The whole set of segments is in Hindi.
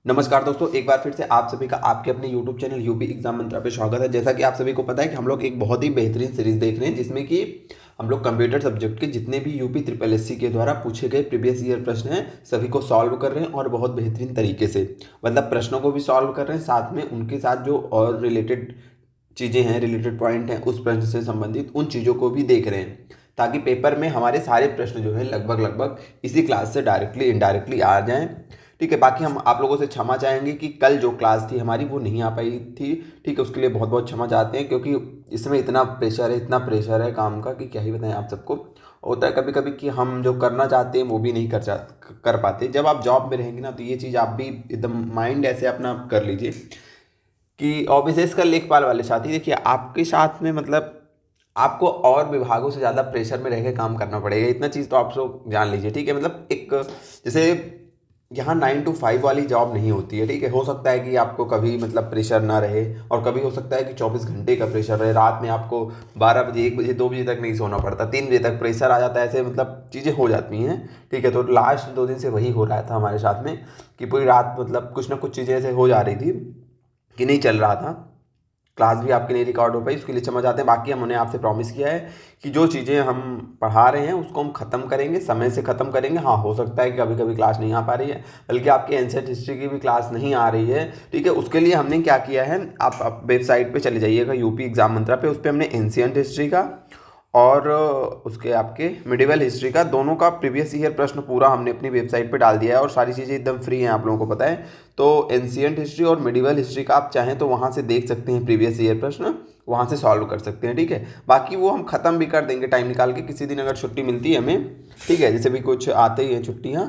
नमस्कार दोस्तों, एक बार फिर से आप सभी का आपके अपने YouTube चैनल यूपी एग्जाम मंत्रा पे स्वागत है। जैसा कि आप सभी को पता है कि हम लोग एक बहुत ही बेहतरीन सीरीज देख रहे हैं जिसमें कि हम लोग कंप्यूटर सब्जेक्ट के जितने भी यूपी ट्रिपल एससी के द्वारा पूछे गए प्रीवियस ईयर प्रश्न हैं सभी को सॉल्व कर रहे हैं और बहुत बेहतरीन तरीके से। मतलब प्रश्नों को भी सॉल्व कर रहे हैं, साथ में उनके साथ जो और रिलेटेड चीज़ें हैं, रिलेटेड पॉइंट हैं, उस प्रश्न से संबंधित उन चीज़ों को भी देख रहे हैं ताकि पेपर में हमारे सारे प्रश्न जो है लगभग लगभग इसी क्लास से डायरेक्टली इनडायरेक्टली आ जाएं। ठीक है, बाकी हम आप लोगों से क्षमा चाहेंगे कि कल जो क्लास थी हमारी वो नहीं आ पाई थी। ठीक है, उसके लिए बहुत बहुत क्षमा चाहते हैं क्योंकि इसमें इतना प्रेशर है काम का कि क्या ही बताएं आप सबको। होता है कभी कभी कि हम जो करना चाहते हैं वो भी नहीं कर पाते। जब आप जॉब में रहेंगे ना तो ये चीज़ आप भी एकदम माइंड ऐसे अपना कर लीजिए कि और विशेषकर लेखपाल वाले साथी देखिए आपके साथ में मतलब आपको और विभागों से ज़्यादा प्रेशर में रह के काम करना पड़ेगा। इतना चीज़ तो आप लोग जान लीजिए। ठीक है, मतलब एक जैसे यहाँ 9 to 5 वाली जॉब नहीं होती है। ठीक है, हो सकता है कि आपको कभी मतलब प्रेशर ना रहे और कभी हो सकता है कि 24 घंटे का प्रेशर रहे। रात में आपको 12 बजे 1 बजे 2 बजे तक नहीं सोना पड़ता, 3 बजे तक प्रेशर आ जाता है। ऐसे मतलब चीज़ें हो जाती हैं। ठीक है, तो लास्ट 2 दिन से वही हो रहा था हमारे साथ में कि पूरी रात मतलब कुछ ना कुछ चीज़ें ऐसे हो जा रही थी कि नहीं चल रहा था। क्लास भी आपकी नहीं रिकॉर्ड हो पाई, उसके लिए क्षमा चाहते हैं। बाकी हमने आपसे प्रॉमिस किया है कि जो चीज़ें हम पढ़ा रहे हैं उसको हम ख़त्म करेंगे, समय से ख़त्म करेंगे। हाँ, हो सकता है कि कभी कभी क्लास नहीं आ पा रही है, बल्कि आपकी एंशिएंट हिस्ट्री की भी क्लास नहीं आ रही है। ठीक है, उसके लिए हमने क्या किया है, आप वेबसाइट पे चले जाइएगा यूपी एग्जाम मंत्रा पे, उस पर हमने एंशिएंट हिस्ट्री का और उसके आपके मिडिवल हिस्ट्री का दोनों का प्रीवियस ईयर प्रश्न पूरा हमने अपनी वेबसाइट पे डाल दिया है और सारी चीज़ें एकदम फ्री हैं, आप लोगों को पता है। तो एंशिएंट हिस्ट्री और मिडिवल हिस्ट्री का आप चाहें तो वहाँ से देख सकते हैं, प्रीवियस ईयर प्रश्न वहाँ से सॉल्व कर सकते हैं। ठीक है, बाकी वो हम ख़त्म भी कर देंगे टाइम निकाल के, किसी दिन अगर छुट्टी मिलती है हमें। ठीक है, जैसे भी कुछ आते ही हैं छुट्टियाँ,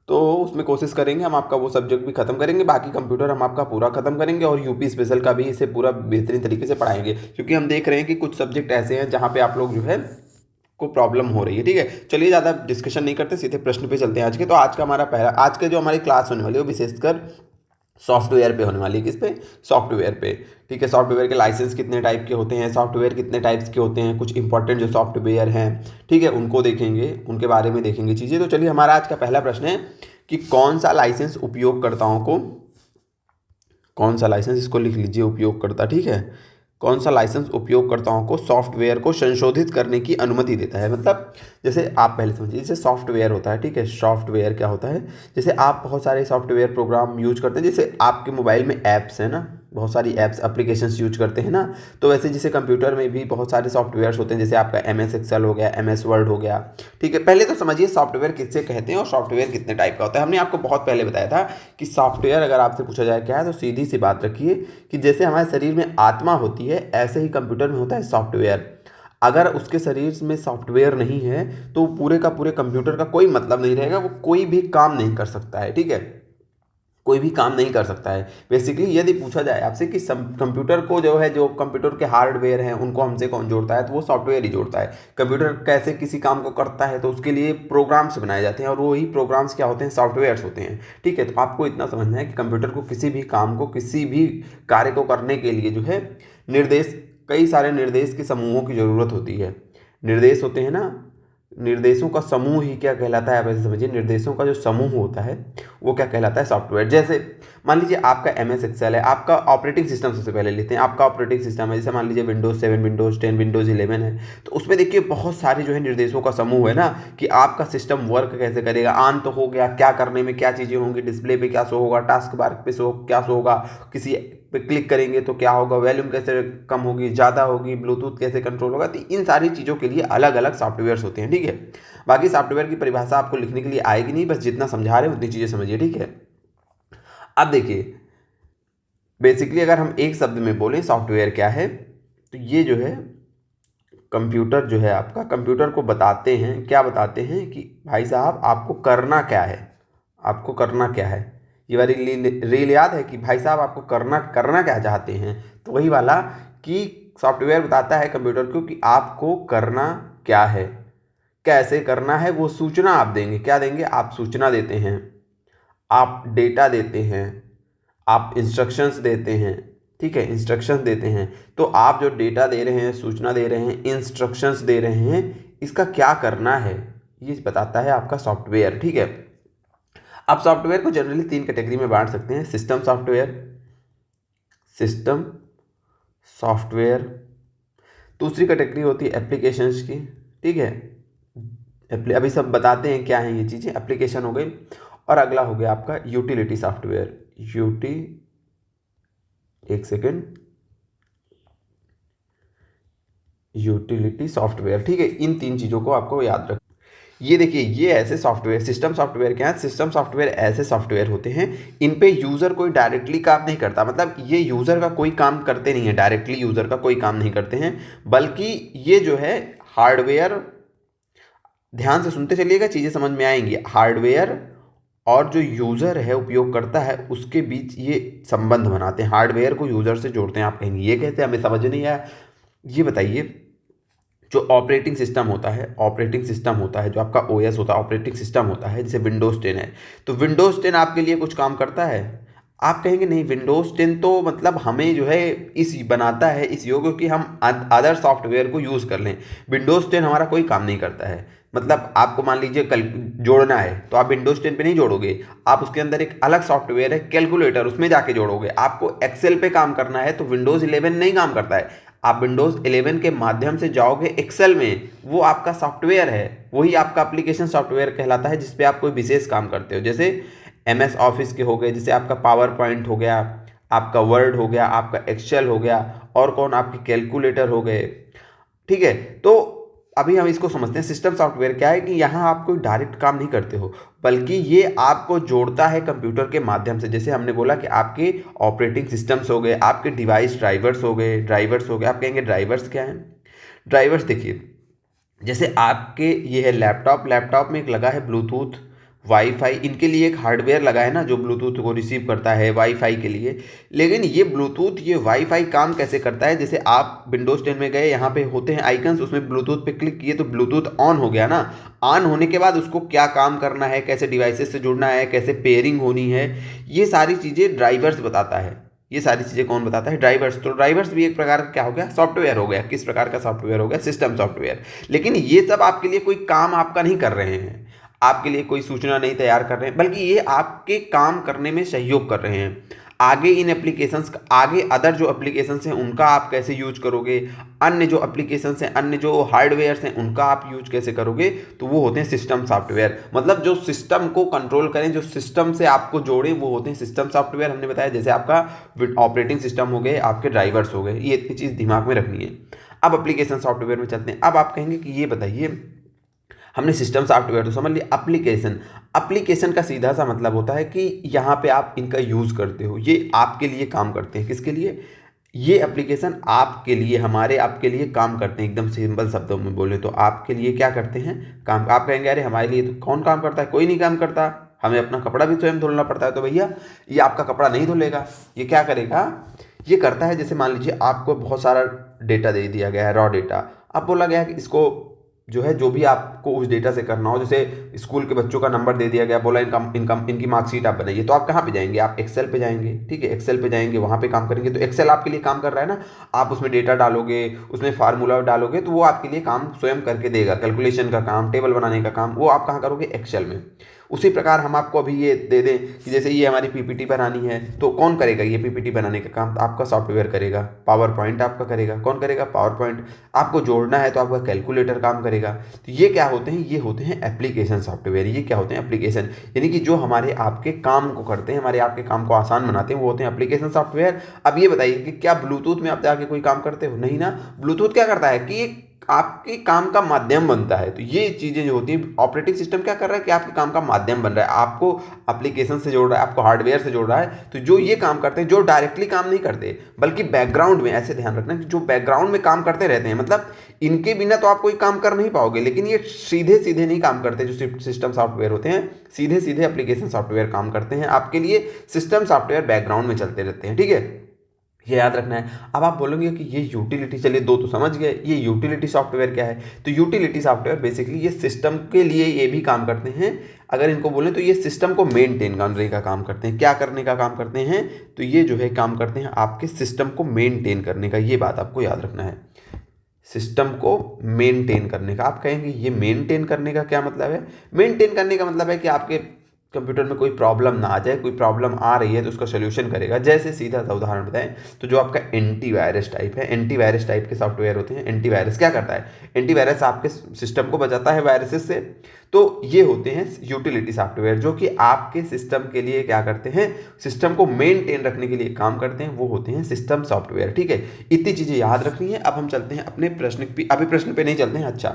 तो उसमें कोशिश करेंगे हम आपका वो सब्जेक्ट भी खत्म करेंगे। बाकी कंप्यूटर हम आपका पूरा खत्म करेंगे और यूपी स्पेशल का भी इसे पूरा बेहतरीन तरीके से पढ़ाएंगे, क्योंकि हम देख रहे हैं कि कुछ सब्जेक्ट ऐसे हैं जहाँ पे आप लोग जो है को प्रॉब्लम हो रही है। ठीक है, चलिए ज़्यादा डिस्कशन नहीं करते, सीधे प्रश्न पे चलते हैं आज के। तो आज का हमारा पहला, आज के जो हमारी क्लास होने वाली है वो विशेषकर सॉफ्टवेयर पे होने वाली है। किस पे? सॉफ्टवेयर पे। ठीक है, सॉफ्टवेयर के लाइसेंस कितने टाइप के होते हैं, सॉफ्टवेयर कितने टाइप्स के होते हैं, कुछ इंपॉर्टेंट जो सॉफ्टवेयर हैं, ठीक है, उनको देखेंगे, उनके बारे में देखेंगे चीज़ें। तो चलिए, हमारा आज का पहला प्रश्न है कि कौन सा लाइसेंस उपयोगकर्ताओं को, कौन सा लाइसेंस, इसको लिख लीजिए, उपयोगकर्ता। ठीक है, कौन सा लाइसेंस उपयोगकर्ताओं को सॉफ्टवेयर को संशोधित करने की अनुमति देता है। मतलब जैसे आप पहले समझिए, जैसे सॉफ्टवेयर होता है। ठीक है, सॉफ्टवेयर क्या होता है, जैसे आप बहुत सारे सॉफ्टवेयर प्रोग्राम यूज करते हैं, जैसे आपके मोबाइल में ऐप्स है ना, बहुत सारी ऐप्स एप्लीकेशंस यूज करते हैं ना, तो वैसे जैसे कंप्यूटर में भी बहुत सारे सॉफ्टवेयर्स होते हैं, जैसे आपका MS एक्सेल हो गया, MS वर्ड हो गया। ठीक है, पहले तो समझिए सॉफ्टवेयर किससे कहते हैं और सॉफ्टवेयर कितने टाइप का होता है। हमने आपको बहुत पहले बताया था कि सॉफ्टवेयर अगर आपसे पूछा जाए क्या है, तो सीधी सी बात रखिए कि जैसे हमारे शरीर में आत्मा होती है ऐसे ही कंप्यूटर में होता है सॉफ्टवेयर। अगर उसके शरीर में सॉफ्टवेयर नहीं है तो पूरे का पूरे कंप्यूटर का कोई मतलब नहीं रहेगा, वो कोई भी काम नहीं कर सकता है। ठीक है, कोई भी काम नहीं कर सकता है। बेसिकली यदि पूछा जाए आपसे कि कंप्यूटर को जो है, जो कंप्यूटर के हार्डवेयर हैं उनको हमसे कौन जोड़ता है, तो वो सॉफ्टवेयर ही जोड़ता है। कंप्यूटर कैसे किसी काम को करता है, तो उसके लिए प्रोग्राम्स बनाए जाते हैं और वो ही प्रोग्राम्स क्या होते हैं, सॉफ्टवेयर्स होते हैं। ठीक है, तो आपको इतना समझना है कि कंप्यूटर को किसी भी काम को, किसी भी कार्य को करने के लिए जो है निर्देश, कई सारे निर्देश के समूहों की ज़रूरत होती है। निर्देश होते हैं ना, निर्देशों का समूह ही क्या कहलाता है, आप ऐसे समझिए, निर्देशों का जो समूह होता है वो क्या कहलाता है, सॉफ्टवेयर। जैसे मान लीजिए आपका MS एक्सेल है, आपका ऑपरेटिंग सिस्टम सबसे पहले लेते हैं, आपका ऑपरेटिंग सिस्टम है, जैसे मान लीजिए Windows 7, Windows 10, Windows 11 है, तो उसमें देखिए बहुत सारे जो है निर्देशों का समूह है ना, कि आपका सिस्टम वर्क कैसे करेगा। ऑन तो हो गया, क्या करने में क्या चीज़ें होंगी, डिस्प्ले पे क्या शो होगा, टास्क बार पे शो क्या शो होगा, किसी पे क्लिक करेंगे तो क्या होगा, वॉल्यूम कैसे कम होगी, ज़्यादा होगी, ब्लूटूथ कैसे कंट्रोल होगा। तो इन सारी चीज़ों के लिए अलग अलग सॉफ्टवेयर्स होते हैं। ठीक है, बाकी सॉफ्टवेयर की परिभाषा आपको लिखने के लिए आएगी नहीं, बस जितना समझा रहे हैं उतनी चीज़ें समझिए। ठीक है, अब देखिए, बेसिकली अगर हम एक शब्द में बोलें सॉफ्टवेयर क्या है, तो ये जो है कंप्यूटर जो है आपका, कंप्यूटर को बताते हैं, क्या बताते हैं कि भाई साहब आपको करना क्या है, आपको करना क्या है। ये वाली रील याद है कि भाई साहब आपको करना करना क्या चाहते हैं, तो वही वाला कि सॉफ्टवेयर बताता है कंप्यूटर को कि आपको करना क्या है, कैसे करना है। वो सूचना आप देंगे, क्या देंगे, आप सूचना देते हैं, आप डेटा देते हैं, आप इंस्ट्रक्शंस देते हैं। ठीक है, इंस्ट्रक्शंस देते हैं, तो आप जो डेटा दे रहे हैं, सूचना दे रहे हैं, इंस्ट्रक्शंस दे रहे हैं, इसका क्या करना है, ये बताता है आपका सॉफ्टवेयर। ठीक है, आप सॉफ्टवेयर को जनरली 3 कैटेगरी में बांट सकते हैं, सिस्टम सॉफ्टवेयर, दूसरी कैटेगरी होती है एप्लीकेशंस की, ठीक है। अभी सब बताते हैं क्या है ये चीज़ें, एप्लीकेशन हो गई, और अगला हो गया आपका यूटिलिटी सॉफ्टवेयर, एक सेकेंड, यूटिलिटी सॉफ्टवेयर, ठीक है। इन 3 चीज़ों को आपको याद रख। ये देखिए, ये ऐसे सॉफ्टवेयर, सिस्टम सॉफ्टवेयर क्या है, सिस्टम सॉफ्टवेयर ऐसे सॉफ्टवेयर होते हैं इन पे यूज़र कोई डायरेक्टली काम नहीं करता, मतलब ये यूज़र का कोई काम करते नहीं है, डायरेक्टली यूज़र का कोई काम नहीं करते हैं, बल्कि ये जो है हार्डवेयर, ध्यान से सुनते चलिएगा, चीज़ें समझ में आएंगी। हार्डवेयर और जो यूज़र है, उपयोग करता है, उसके बीच ये संबंध बनाते हैं, हार्डवेयर को यूज़र से जोड़ते हैं। आप कहेंगे ये कैसे, हमें समझ नहीं आया। ये बताइए, जो ऑपरेटिंग सिस्टम होता है, जो आपका ओएस होता है, ऑपरेटिंग सिस्टम होता है, जैसे विंडोज़ 10 है, तो विंडोज़ 10 आपके लिए कुछ काम करता है? आप कहेंगे नहीं, विंडोज़ 10 तो मतलब हमें जो है इस बनाता है इस योग्य कि हम अदर सॉफ्टवेयर को यूज़ कर लें। विंडोज़ 10 हमारा कोई काम नहीं करता है। मतलब आपको मान लीजिए कल जोड़ना है, तो आप विंडोज़ 10 पे नहीं जोड़ोगे, आप उसके अंदर एक अलग सॉफ्टवेयर है कैलकुलेटर, उसमें जाके जोड़ोगे। आपको एक्सेल पे काम करना है तो विंडोज़ 11 नहीं काम करता है, आप विंडोज़ 11 के माध्यम से जाओगे एक्सेल में, वो आपका सॉफ्टवेयर है, वही आपका एप्लीकेशन सॉफ्टवेयर कहलाता है, जिस पे आप कोई विशेष काम करते हो। जैसे एमएस ऑफिस के हो गए, जैसे आपका पावर पॉइंट हो गया, आपका वर्ड हो गया, आपका एक्सेल हो गया, और कौन, आपके कैलकुलेटर हो गए, ठीक है। तो अभी हम इसको समझते हैं, सिस्टम सॉफ्टवेयर क्या है कि यहाँ आप कोई डायरेक्ट काम नहीं करते हो, बल्कि ये आपको जोड़ता है कंप्यूटर के माध्यम से। जैसे हमने बोला कि आपके ऑपरेटिंग सिस्टम्स हो गए, आपके डिवाइस ड्राइवर्स हो गए, आप कहेंगे ड्राइवर्स क्या हैं? ड्राइवर्स देखिए, जैसे आपके ये है लैपटॉप में एक लगा है ब्लूटूथ, वाईफाई, इनके लिए एक हार्डवेयर लगा है ना, जो ब्लूटूथ को रिसीव करता है वाईफाई के लिए। लेकिन ये ब्लूटूथ, ये वाईफाई काम कैसे करता है? जैसे आप विंडोज 10 में गए, यहाँ पे होते हैं आइकन्स, उसमें ब्लूटूथ पे क्लिक किए तो ब्लूटूथ ऑन हो गया ना। ऑन होने के बाद उसको क्या काम करना है, कैसे डिवाइसेस से जुड़ना है, कैसे पेयरिंग होनी है, ये सारी चीज़ें ड्राइवर्स बताता है। ये सारी चीज़ें कौन बताता है? ड्राइवर्स। तो ड्राइवर्स भी एक प्रकार का क्या हो गया? सॉफ्टवेयर हो गया। किस प्रकार का सॉफ्टवेयर हो गया? System software. लेकिन ये सब आपके लिए कोई काम आपका नहीं कर रहे हैं, आपके लिए कोई सूचना नहीं तैयार कर रहे हैं, बल्कि ये आपके काम करने में सहयोग कर रहे हैं। आगे इन एप्लीकेशंस का, आगे अदर जो एप्लीकेशंस हैं उनका आप कैसे यूज करोगे, अन्य जो एप्लीकेशंस हैं, अन्य जो हार्डवेयर्स हैं, उनका आप यूज कैसे करोगे, तो वो होते हैं सिस्टम सॉफ्टवेयर। मतलब जो सिस्टम को कंट्रोल करें, जो सिस्टम से आपको जोड़ें, वो होते हैं सिस्टम सॉफ्टवेयर। हमने बताया जैसे आपका ऑपरेटिंग सिस्टम हो गए, आपके ड्राइवर्स हो गए, ये इतनी चीज़ दिमाग में रखनी है। अब एप्लीकेशन सॉफ्टवेयर में चलते हैं। अब आप कहेंगे कि ये बताइए, हमने सिस्टम सॉफ्टवेयर तो समझ लिया, एप्लीकेशन का सीधा सा मतलब होता है कि यहाँ पे आप इनका यूज़ करते हो, ये आपके लिए काम करते हैं। किसके लिए? ये एप्लीकेशन आपके लिए, आपके लिए काम करते हैं। एकदम सिंपल शब्दों में बोले तो आपके लिए क्या करते हैं? काम। आप कहेंगे अरे हमारे लिए तो कौन काम करता है? कोई नहीं काम करता, हमें अपना कपड़ा भी स्वयं धुलना पड़ता है। तो भैया ये आपका कपड़ा नहीं धुलेगा, ये क्या करेगा? ये करता है, जैसे मान लीजिए आपको बहुत सारा डेटा दे दिया गया है, रॉ डेटा। अब बोला गया है कि इसको जो है, जो भी आपको उस डेटा से करना हो, जैसे स्कूल के बच्चों का नंबर दे दिया गया, बोला इनकी मार्कशीट आप बनाइए, तो आप कहाँ पे जाएंगे? आप एक्सेल पे जाएंगे, ठीक है। एक्सेल पे जाएंगे, वहाँ पे काम करेंगे। तो एक्सेल आपके लिए काम कर रहा है ना, आप उसमें डेटा डालोगे, उसमें फार्मूला डालोगे, तो वो आपके लिए काम स्वयं करके देगा। कैलकुलेशन का काम, टेबल बनाने का काम, वो आप कहाँ करोगे? एक्सेल में। उसी प्रकार हम आपको अभी ये दे दें कि जैसे ये हमारी पीपीटी बनानी है, तो कौन करेगा ये पीपीटी बनाने का काम? आपका सॉफ्टवेयर करेगा। पावर पॉइंट आपका करेगा। कौन करेगा? Power point. आपको जोड़ना है तो आपका कैलकुलेटर काम करेगा। तो ये क्या होते हैं? ये होते हैं एप्लीकेशन सॉफ्टवेयर। ये क्या होते हैं? एप्लीकेशन, यानी कि जो हमारे आपके काम को करते हैं, हमारे आपके काम को आसान बनाते हैं, वो होते हैं एप्लीकेशन सॉफ्टवेयर। अब ये बताइए कि क्या ब्लूटूथ में आप जाके कोई काम करते हो? नहीं ना। ब्लूटूथ क्या करता है कि आपके काम का माध्यम बनता है। तो ये चीज़ें जो होती हैं, ऑपरेटिंग सिस्टम क्या कर रहा है कि आपके काम का माध्यम बन रहा है, आपको एप्लीकेशन से जोड़ रहा है, आपको हार्डवेयर से जोड़ रहा है। तो जो ये काम करते हैं, जो डायरेक्टली काम नहीं करते, बल्कि बैकग्राउंड में, ऐसे ध्यान रखना कि जो बैकग्राउंड में काम करते रहते हैं, मतलब इनके बिना तो आप कोई काम कर नहीं पाओगे। लेकिन ये सीधे सीधे नहीं काम करते। जो सिस्टम सॉफ्टवेयर होते हैं, सीधे सीधे एप्लीकेशन सॉफ्टवेयर काम करते हैं आपके लिए। सिस्टम सॉफ्टवेयर बैकग्राउंड में चलते रहते हैं, ठीक है। ये याद रखना है। अब आप बोलोगे कि ये यूटिलिटी, चलिए दो तो समझ गए, ये यूटिलिटी सॉफ्टवेयर क्या है? तो यूटिलिटी सॉफ्टवेयर बेसिकली ये सिस्टम के लिए ये भी काम करते हैं। अगर इनको बोलें तो ये सिस्टम को मेनटेन करने का काम करते हैं। क्या करने का काम करते हैं? तो ये जो है काम करते हैं आपके सिस्टम को मेनटेन करने का। ये बात आपको याद रखना है, सिस्टम को मेनटेन करने का। आप कहेंगे ये मेनटेन करने का क्या मतलब है? मेनटेन करने का मतलब है कि आपके कंप्यूटर में कोई प्रॉब्लम ना आ जाए, कोई प्रॉब्लम आ रही है तो उसका सोल्यूशन करेगा। जैसे सीधा सा उदाहरण बताएं तो जो आपका एंटीवायरस टाइप है, एंटीवायरस टाइप के सॉफ्टवेयर होते हैं। एंटीवायरस क्या करता है? एंटीवायरस आपके सिस्टम को बचाता है वायरसेस से। तो ये होते हैं यूटिलिटी सॉफ्टवेयर जो कि आपके सिस्टम के लिए क्या करते हैं, सिस्टम को मेनटेन रखने के लिए काम करते हैं, वो होते हैं सिस्टम सॉफ्टवेयर। ठीक है, इतनी चीज़ें याद रखनी है। अब हम चलते हैं अपने प्रश्न पे। अभी प्रश्न पे नहीं चलते हैं। अच्छा,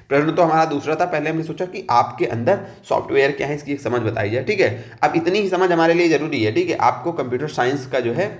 प्रश्न तो हमारा दूसरा था। पहले हमने सोचा कि आपके अंदर सॉफ्टवेयर क्या है, इसकी एक समझ बताई जाए। ठीक है, अब इतनी ही समझ हमारे लिए जरूरी है। ठीक है, आपको कंप्यूटर साइंस का जो है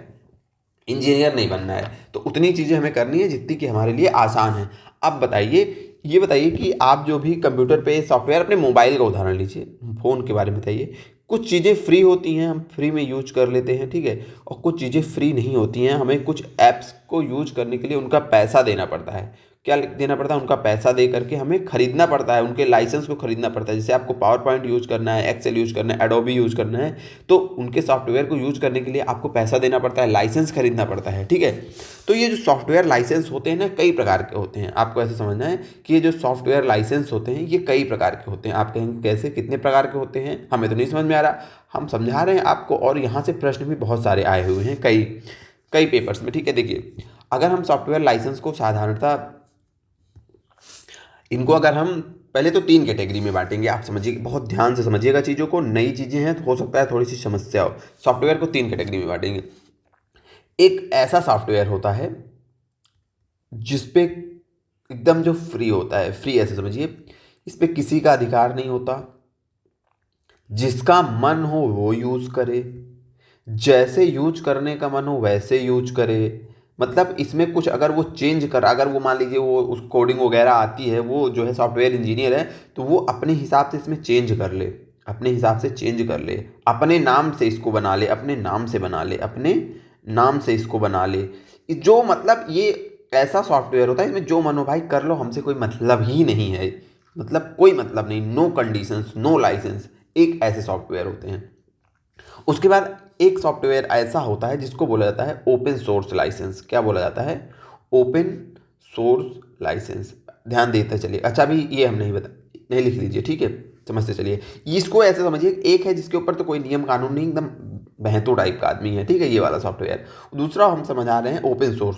इंजीनियर नहीं बनना है, तो उतनी चीज़ें हमें करनी है जितनी कि हमारे लिए आसान है। अब बताइए, ये बताइए कि आप जो भी कंप्यूटर पे सॉफ्टवेयर, अपने मोबाइल का उदाहरण लीजिए, फ़ोन के बारे में बताइए। कुछ चीज़ें फ्री होती हैं, हम फ्री में यूज कर लेते हैं। ठीक है, और कुछ चीज़ें फ्री नहीं होती हैं, हमें कुछ ऐप्स को यूज करने के लिए उनका पैसा देना पड़ता है। क्या देना पड़ता है? उनका पैसा दे करके हमें खरीदना पड़ता है, उनके लाइसेंस को खरीदना पड़ता है। जैसे आपको पावर पॉइंट यूज़ करना है, एक्सेल यूज़ करना है, एडोबी यूज़ करना है, तो उनके सॉफ्टवेयर को यूज़ करने के लिए आपको पैसा देना पड़ता है, लाइसेंस खरीदना पड़ता है। ठीक है, तो ये जो सॉफ्टवेयर लाइसेंस होते हैं ना, कई प्रकार के होते हैं। आपको ऐसे समझना है कि ये जो सॉफ्टवेयर लाइसेंस होते हैं ये कई प्रकार के होते हैं। आप कहेंगे कैसे, कितने प्रकार के होते हैं, हमें तो नहीं समझ में आ रहा, हम समझा रहे हैं आपको। और यहाँ से प्रश्न भी बहुत सारे आए हुए हैं कई कई पेपर्स में। ठीक है, देखिए, अगर हम सॉफ्टवेयर लाइसेंस को साधारणतः, इनको अगर हम पहले तो 3 कैटेगरी में बांटेंगे। आप समझिए, बहुत ध्यान से समझिएगा चीज़ों को, नई चीज़ें हैं तो हो सकता है थोड़ी सी समस्या हो। सॉफ्टवेयर को 3 कैटेगरी में बांटेंगे। एक ऐसा सॉफ्टवेयर होता है जिस पे एकदम जो फ्री होता है, फ्री ऐसे समझिए, इस पे किसी का अधिकार नहीं होता, जिसका मन हो वो यूज़ करे, जैसे यूज करने का मन हो वैसे यूज करे। मतलब इसमें कुछ अगर वो चेंज कर, अगर वो मान लीजिए वो उस कोडिंग वगैरह आती है, वो जो है सॉफ्टवेयर इंजीनियर है, तो वो अपने हिसाब से इसमें चेंज कर ले, अपने हिसाब से चेंज कर ले, अपने नाम से इसको बना ले, अपने नाम से बना ले, अपने नाम से इसको बना ले। जो मतलब ये ऐसा सॉफ्टवेयर होता है इसमें जो मनो भाई कर लो, हमसे कोई मतलब ही नहीं है, मतलब कोई मतलब नहीं, नो कंडीशंस, नो लाइसेंस। एक ऐसे सॉफ्टवेयर होते हैं। उसके बाद एक सॉफ्टवेयर ऐसा होता है जिसको बोला जाता है ओपन सोर्स लाइसेंस। क्या बोला जाता है? Open source licence. ध्यान देते चलिए। अच्छा, अभी ये हम नहीं नहीं लिख लीजिए, ठीक है, समझते चलिए। इसको ऐसे समझिए, एक है जिसके ऊपर तो कोई नियम कानून नहीं, एकदम बहतो टाइप का आदमी है, ठीक है, ये वाला सॉफ्टवेयर। दूसरा हम समझ आ रहे हैं ओपन सोर्स,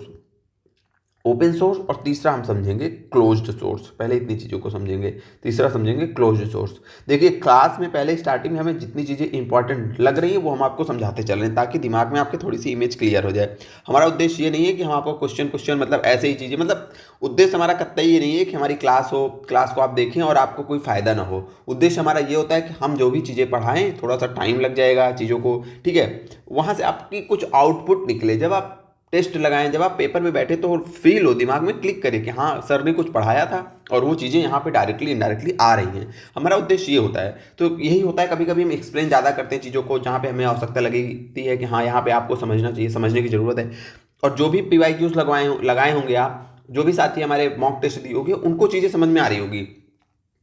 ओपन सोर्स। और तीसरा हम समझेंगे क्लोज्ड सोर्स। पहले इतनी चीज़ों को समझेंगे, तीसरा समझेंगे क्लोज्ड सोर्स। देखिए, क्लास में पहले स्टार्टिंग में हमें जितनी चीज़ें इंपॉर्टेंट लग रही है वो हम आपको समझाते चल रहे हैं, ताकि दिमाग में आपके थोड़ी सी इमेज क्लियर हो जाए। हमारा उद्देश्य ये नहीं है कि हम आपको क्वेश्चन क्वेश्चन मतलब ऐसे ही चीज़ें, मतलब उद्देश्य हमारा कतई ये नहीं है कि हमारी क्लास हो, क्लास को आप देखें और आपको कोई फ़ायदा ना हो। उद्देश्य हमारा ये होता है कि हम जो भी चीज़ें पढ़ाएं, थोड़ा सा टाइम लग जाएगा चीज़ों को, ठीक है, वहाँ से आपकी कुछ आउटपुट निकले। जब आप टेस्ट लगाएं, जब आप पेपर में बैठे तो फील हो, दिमाग में क्लिक करे कि हाँ सर ने कुछ पढ़ाया था और वो चीज़ें यहाँ पे डायरेक्टली इनडायरेक्टली आ रही हैं। हमारा उद्देश्य ये होता है। तो यही होता है, कभी कभी हम एक्सप्लेन ज़्यादा करते हैं चीज़ों को, जहाँ पे हमें आवश्यकता लगती है कि हाँ यहाँ पे आपको समझना चाहिए, समझने की ज़रूरत है। और जो भी PYQs लगाए होंगे आप, जो भी साथी हमारे मॉक टेस्ट दिए होंगे, उनको चीज़ें समझ में आ रही होगी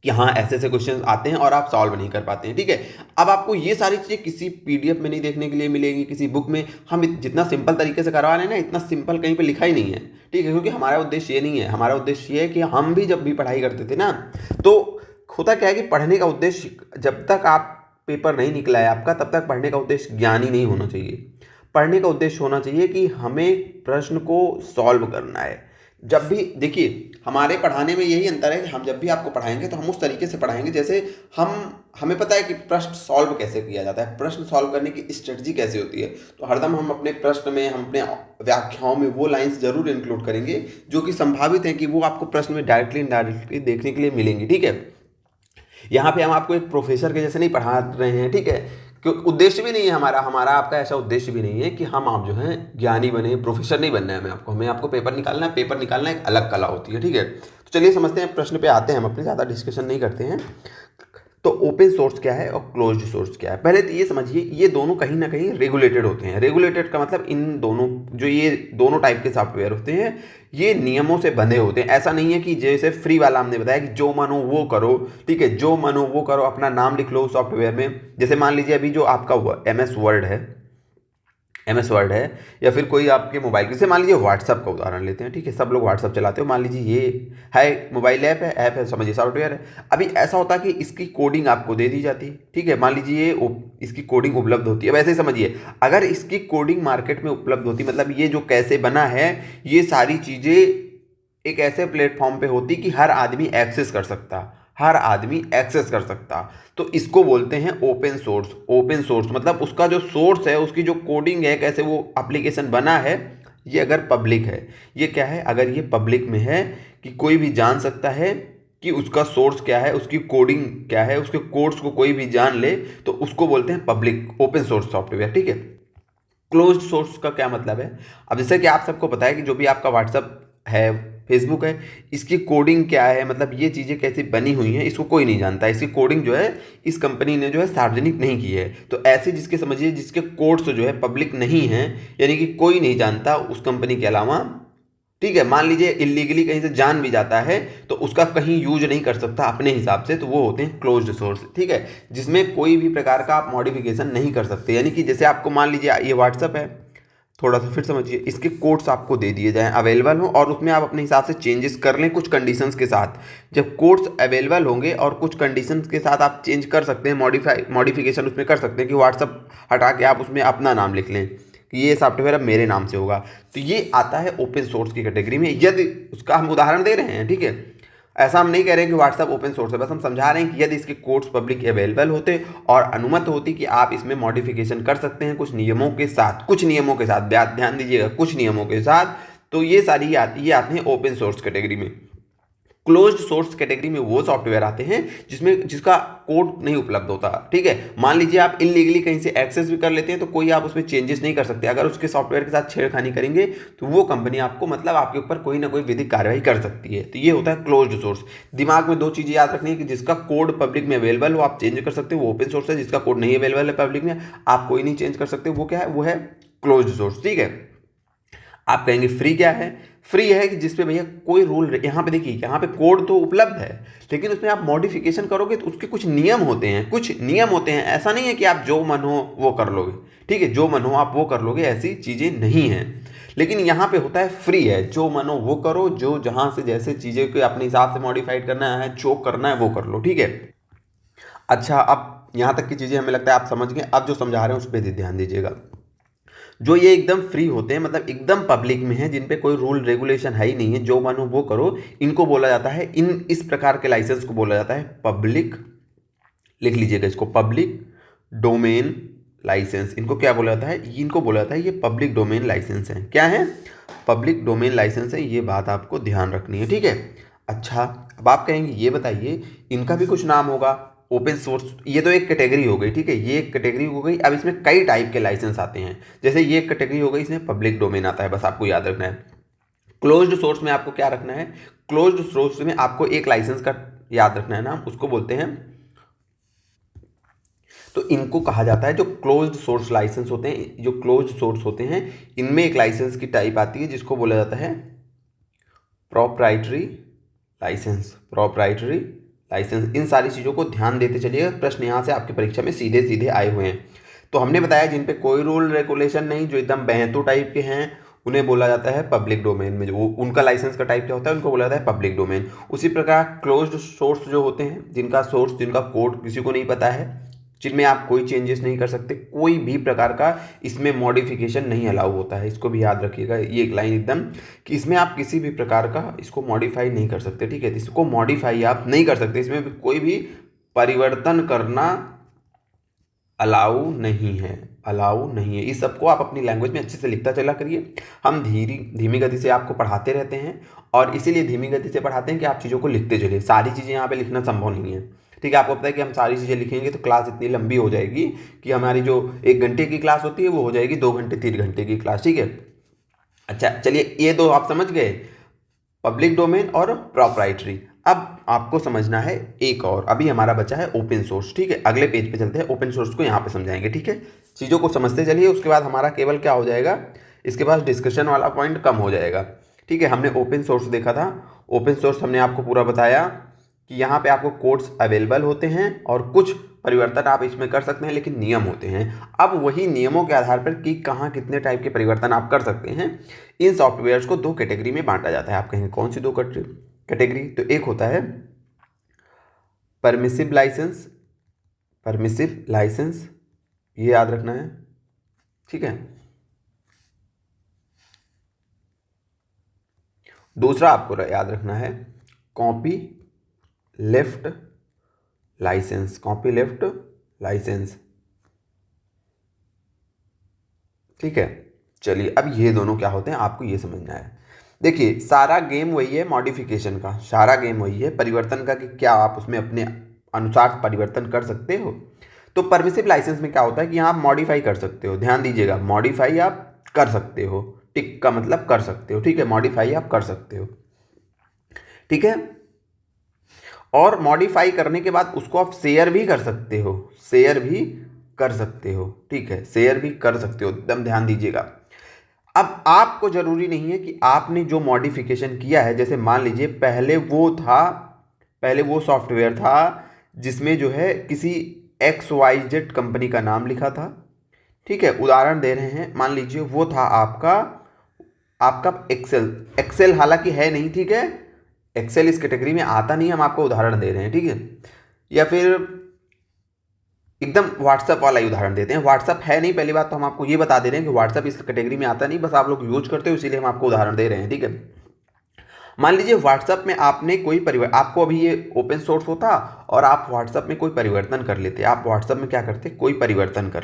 कि हाँ ऐसे ऐसे क्वेश्चन आते हैं और आप सॉल्व नहीं कर पाते हैं, ठीक है। अब आपको ये सारी चीज़ें किसी PDF में नहीं देखने के लिए मिलेंगी, किसी बुक में। हम जितना सिंपल तरीके से करवा रहे हैं ना, इतना सिंपल कहीं पे लिखा ही नहीं है, ठीक है, क्योंकि हमारा उद्देश्य ये नहीं है। हमारा उद्देश्य ये है कि हम भी जब भी पढ़ाई करते थे ना, तो होता क्या है कि पढ़ने का उद्देश्य, जब तक आप पेपर नहीं निकला है आपका, तब तक पढ़ने का उद्देश्य ज्ञान ही नहीं होना चाहिए। पढ़ने का उद्देश्य होना चाहिए कि हमें प्रश्न को सॉल्व करना है। जब भी देखिए, हमारे पढ़ाने में यही अंतर है कि हम जब भी आपको पढ़ाएंगे तो हम उस तरीके से पढ़ाएंगे जैसे हमें पता है कि प्रश्न सॉल्व कैसे किया जाता है, प्रश्न सॉल्व करने की स्ट्रेटजी कैसे होती है। तो हरदम हम अपने प्रश्न में, हम अपने व्याख्याओं में वो लाइंस जरूर इंक्लूड करेंगे जो कि संभावित हैं कि वो आपको प्रश्न में डायरेक्टली इनडायरेक्टली देखने के लिए मिलेंगी, ठीक है। यहाँ पे हम आपको एक प्रोफेसर के जैसे नहीं पढ़ा रहे हैं, ठीक है, क्योंकि उद्देश्य भी नहीं है हमारा आपका ऐसा उद्देश्य भी नहीं है कि हम आप जो हैं ज्ञानी बने, प्रोफेसर नहीं बनना है हमें आपको पेपर निकालना है। पेपर निकालना एक अलग कला होती है, ठीक है। तो चलिए समझते हैं, प्रश्न पे आते हैं हम, अपने ज़्यादा डिस्कशन नहीं करते हैं। तो ओपन सोर्स क्या है और क्लोज्ड सोर्स क्या है? पहले तो ये समझिए, ये दोनों कहीं ना कहीं रेगुलेटेड होते हैं। रेगुलेटेड का मतलब इन दोनों, जो ये दोनों टाइप के सॉफ्टवेयर होते हैं, ये नियमों से बंधे होते हैं। ऐसा नहीं है कि जैसे फ्री वाला हमने बताया कि जो मानो वो करो, ठीक है, जो मानो वो करो, अपना नाम लिख लो सॉफ्टवेयर में। जैसे मान लीजिए अभी जो आपका MS वर्ड है, MS वर्ड है, या फिर कोई आपके मोबाइल, जैसे मान लीजिए व्हाट्सअप का उदाहरण लेते हैं, ठीक है, सब लोग व्हाट्सअप चलाते हो, मान लीजिए ये है मोबाइल ऐप है समझिए सॉफ्टवेयर है। अभी ऐसा होता है कि इसकी कोडिंग आपको दे दी जाती है, ठीक है, मान लीजिए ये इसकी कोडिंग उपलब्ध होती है। वैसे ही समझिए, अगर इसकी कोडिंग मार्केट में उपलब्ध होती, मतलब ये जो कैसे बना है, ये सारी चीज़ें एक ऐसे प्लेटफॉर्म पे होती कि हर आदमी एक्सेस कर सकता, हर आदमी एक्सेस कर सकता, तो इसको बोलते हैं ओपन सोर्स। ओपन सोर्स मतलब उसका जो सोर्स है, उसकी जो कोडिंग है, कैसे वो एप्लीकेशन बना है, ये अगर पब्लिक है, ये क्या है, अगर ये पब्लिक में है कि कोई भी जान सकता है कि उसका सोर्स क्या है, उसकी कोडिंग क्या है, उसके कोड्स को कोई भी जान ले, तो उसको बोलते हैं पब्लिक ओपन सोर्स सॉफ्टवेयर, ठीक है। क्लोज्ड सोर्स का क्या मतलब है? अब जैसे कि आप सबको पता है कि जो भी आपका व्हाट्सअप है, फेसबुक है, इसकी कोडिंग क्या है, मतलब ये चीज़ें कैसे बनी हुई हैं, इसको कोई नहीं जानता। इसकी कोडिंग जो है इस कंपनी ने जो है सार्वजनिक नहीं की है। तो ऐसे जिसके समझिए जिसके कोड्स जो है पब्लिक नहीं है, यानी कि कोई नहीं जानता उस कंपनी के अलावा, ठीक है, मान लीजिए इलीगली कहीं से जान भी जाता है तो उसका कहीं यूज नहीं कर सकता अपने हिसाब से, तो वो होते हैं क्लोज्ड सोर्स, ठीक है, जिसमें कोई भी प्रकार का आप मॉडिफिकेशन नहीं कर सकते। यानी कि जैसे आपको मान लीजिए ये व्हाट्सअप है, थोड़ा सा फिर समझिए, इसके कोड्स आपको दे दिए जाएं अवेलेबल हो, और उसमें आप अपने हिसाब से चेंजेस कर लें कुछ कंडीशंस के साथ। जब कोड्स अवेलेबल होंगे और कुछ कंडीशंस के साथ आप चेंज कर सकते हैं, मॉडिफिकेशन उसमें कर सकते हैं कि व्हाट्सअप हटा के आप उसमें अपना नाम लिख लें कि ये सॉफ्टवेयर अब मेरे नाम से होगा, तो ये आता है ओपन सोर्स की कैटेगरी में। यदि उसका हम उदाहरण दे रहे हैं, ठीक है, ऐसा हम नहीं कह रहे हैं कि व्हाट्सअप ओपन सोर्स है, बस हम समझा रहे हैं कि यदि इसके कोड्स पब्लिक अवेलेबल होते और अनुमत होती कि आप इसमें मॉडिफिकेशन कर सकते हैं कुछ नियमों के साथ, कुछ नियमों के साथ, ध्यान दीजिएगा, कुछ नियमों के साथ, तो ये सारी ये आती हैं ओपन सोर्स कैटेगरी में। क्लोज्ड सोर्स कैटेगरी में वो सॉफ्टवेयर आते हैं जिसका कोड नहीं उपलब्ध होता, ठीक है। मान लीजिए आप इलीगली कहीं से एक्सेस भी कर लेते हैं तो कोई आप उसमें चेंजेस नहीं कर सकते। अगर उसके सॉफ्टवेयर के साथ छेड़खानी करेंगे तो वो कंपनी आपको, मतलब आपके ऊपर कोई ना कोई विधिक कार्रवाई कर सकती है। तो ये होता है क्लोज्ड सोर्स। दिमाग में दो चीज़ें याद रखनी है कि जिसका कोड पब्लिक में अवेलेबल हो आप चेंज कर सकते हो, वो ओपन सोर्स है। जिसका कोड नहीं अवेलेबल है पब्लिक में, आप कोई नहीं चेंज कर सकते, वो क्या है, वो है क्लोज्ड सोर्स, ठीक है। आप कहेंगे फ्री क्या है? फ्री है कि जिसपे भैया कोई रूल, यहाँ पे देखिए, यहाँ पे कोड तो उपलब्ध है लेकिन उसमें आप मॉडिफिकेशन करोगे तो उसके कुछ नियम होते हैं, कुछ नियम होते हैं। ऐसा नहीं है कि आप जो मन हो वो कर लोगे, ठीक है, जो मन हो आप वो कर लोगे, ऐसी चीज़ें नहीं हैं। लेकिन यहाँ पे होता है फ्री है, जो मन हो वो करो, जो जहाँ से जैसे चीज़ें को अपने हिसाब से मॉडिफाइड करना है, जो करना है वो कर लो, ठीक है। अच्छा, अब यहाँ तक की चीज़ें हमें लगता है आप समझ गए। अब जो समझा रहे हैं उस पर ध्यान दीजिएगा। जो ये एकदम फ्री होते हैं, मतलब एकदम पब्लिक में है, जिन पे कोई रूल रेगुलेशन है ही नहीं है, जो मानो वो करो, इनको बोला जाता है, इस प्रकार के लाइसेंस को बोला जाता है पब्लिक, लिख लीजिएगा इसको, पब्लिक डोमेन लाइसेंस। इनको क्या बोला जाता है? इनको बोला जाता है ये पब्लिक डोमेन लाइसेंस है। क्या है? पब्लिक डोमेन लाइसेंस है। ये बात आपको ध्यान रखनी है, ठीक है। अच्छा, अब आप कहेंगे ये बताइए, इनका भी कुछ नाम होगा। ओपन सोर्स, ये तो एक कैटेगरी हो गई, ठीक है, ये एक कैटेगरी हो गई। अब इसमें कई टाइप के लाइसेंस आते हैं। जैसे ये एक कैटेगरी हो गई, इसमें पब्लिक डोमेन आता है, बस आपको याद रखना है। क्लोज्ड सोर्स में आपको क्या रखना है? क्लोज्ड सोर्स में आपको एक लाइसेंस का याद रखना है नाम, उसको बोलते हैं, तो इनको कहा जाता है जो क्लोज्ड सोर्स लाइसेंस होते हैं। जो क्लोज्ड सोर्स होते हैं इनमें एक लाइसेंस की टाइप आती है जिसको बोला जाता है प्रोप्राइटरी लाइसेंस। Proprietary license. इन सारी चीज़ों को ध्यान देते चलिएगा, प्रश्न यहाँ से आपकी परीक्षा में सीधे सीधे आए हुए हैं। तो हमने बताया जिन पे कोई रूल रेगुलेशन नहीं, जो एकदम बेहतू टाइप के हैं, उन्हें बोला जाता है पब्लिक डोमेन में। जो उनका लाइसेंस का टाइप क्या होता है, उनको बोला जाता है पब्लिक डोमेन। उसी प्रकार क्लोज्ड सोर्स जो होते हैं, जिनका सोर्स, जिनका कोड किसी को नहीं पता है, जिनमें आप कोई चेंजेस नहीं कर सकते, कोई भी प्रकार का इसमें मॉडिफिकेशन नहीं अलाउ होता है। इसको भी याद रखिएगा, ये एक लाइन एकदम, कि इसमें आप किसी भी प्रकार का इसको मॉडिफाई नहीं कर सकते, ठीक है। इसको मॉडिफाई आप नहीं कर सकते, इसमें कोई भी परिवर्तन करना अलाउ नहीं है, अलाउ नहीं है। इस सबको आप अपनी लैंग्वेज में अच्छे से लिखता चला करिए। हम धीमी गति से आपको पढ़ाते रहते हैं और इसीलिए धीमी गति से पढ़ाते हैं कि आप चीज़ों को लिखते चलिए। सारी चीज़ें यहाँ पे लिखना संभव नहीं है, ठीक है। आपको पता है कि हम सारी चीज़ें लिखेंगे तो क्लास इतनी लंबी हो जाएगी कि हमारी जो 1 घंटे की क्लास होती है वो हो जाएगी 2 घंटे 3 घंटे की क्लास, ठीक है। अच्छा चलिए, ये दो आप समझ गए, पब्लिक डोमेन और प्रॉप्राइटरी। अब आपको समझना है एक और, अभी हमारा बचा है ओपन सोर्स, ठीक है। अगले पेज पे चलते हैं, ओपन सोर्स को यहाँ पे समझाएंगे, ठीक है। चीज़ों को समझते चलिए, उसके बाद हमारा केवल क्या हो जाएगा, इसके पास डिस्कशन वाला पॉइंट कम हो जाएगा, ठीक है। हमने ओपन सोर्स देखा था। ओपन सोर्स हमने आपको पूरा बताया कि यहाँ पे आपको कोड्स अवेलेबल होते हैं और कुछ परिवर्तन आप इसमें कर सकते हैं, लेकिन नियम होते हैं। अब वही नियमों के आधार पर कि कहाँ कितने टाइप के परिवर्तन आप कर सकते हैं, इन सॉफ्टवेयर्स को दो कैटेगरी में बांटा जाता है। आप कहेंगे कौन सी दो कैटेगरी? तो एक होता है परमिसिव लाइसेंस, परमिसिव लाइसेंस, ये याद रखना है, ठीक है। दूसरा आपको याद रखना है copyleft licence, copyleft licence, ठीक है। चलिए, अब ये दोनों क्या होते हैं आपको ये समझना है। देखिए, सारा गेम वही है मॉडिफिकेशन का, सारा गेम वही है परिवर्तन का, कि क्या आप उसमें अपने अनुसार परिवर्तन कर सकते हो। तो परमिसिव लाइसेंस में क्या होता है कि यहाँ आप मॉडिफाई कर सकते हो, ध्यान दीजिएगा, मॉडिफाई आप कर सकते हो, टिक का मतलब कर सकते हो, ठीक है, मॉडिफाई आप कर सकते हो, ठीक है। और मॉडिफाई करने के बाद उसको आप शेयर भी कर सकते हो, शेयर भी कर सकते हो, ठीक है, शेयर भी कर सकते हो, एकदम ध्यान दीजिएगा। अब आपको जरूरी नहीं है कि आपने जो मॉडिफिकेशन किया है, जैसे मान लीजिए पहले वो सॉफ्टवेयर था जिसमें जो है किसी XYZ कंपनी का नाम लिखा था, ठीक है, उदाहरण दे रहे हैं, मान लीजिए वो था आपका एक्सेल हालांकि है नहीं, ठीक है, एक्सेल इस कैटेगरी में आता नहीं, हम आपको उदाहरण दे रहे हैं, ठीक है। या फिर एकदम व्हाट्सअप वाला ही उदाहरण देते हैं, व्हाट्सअप है नहीं, पहली बात तो हम आपको ये बता दे रहे हैं कि व्हाट्सअप इस कैटेगरी में आता नहीं, बस आप लोग यूज करते हो इसीलिए हम आपको उदाहरण दे रहे हैं, ठीक है। मान लीजिए व्हाट्सअप में आपने कोई परिवर्तन, आपको अभी ये ओपन सोर्स होता और आप व्हाट्सअप में कोई परिवर्तन कर लेते, आप व्हाट्सअप में क्या करते, कोई परिवर्तन कर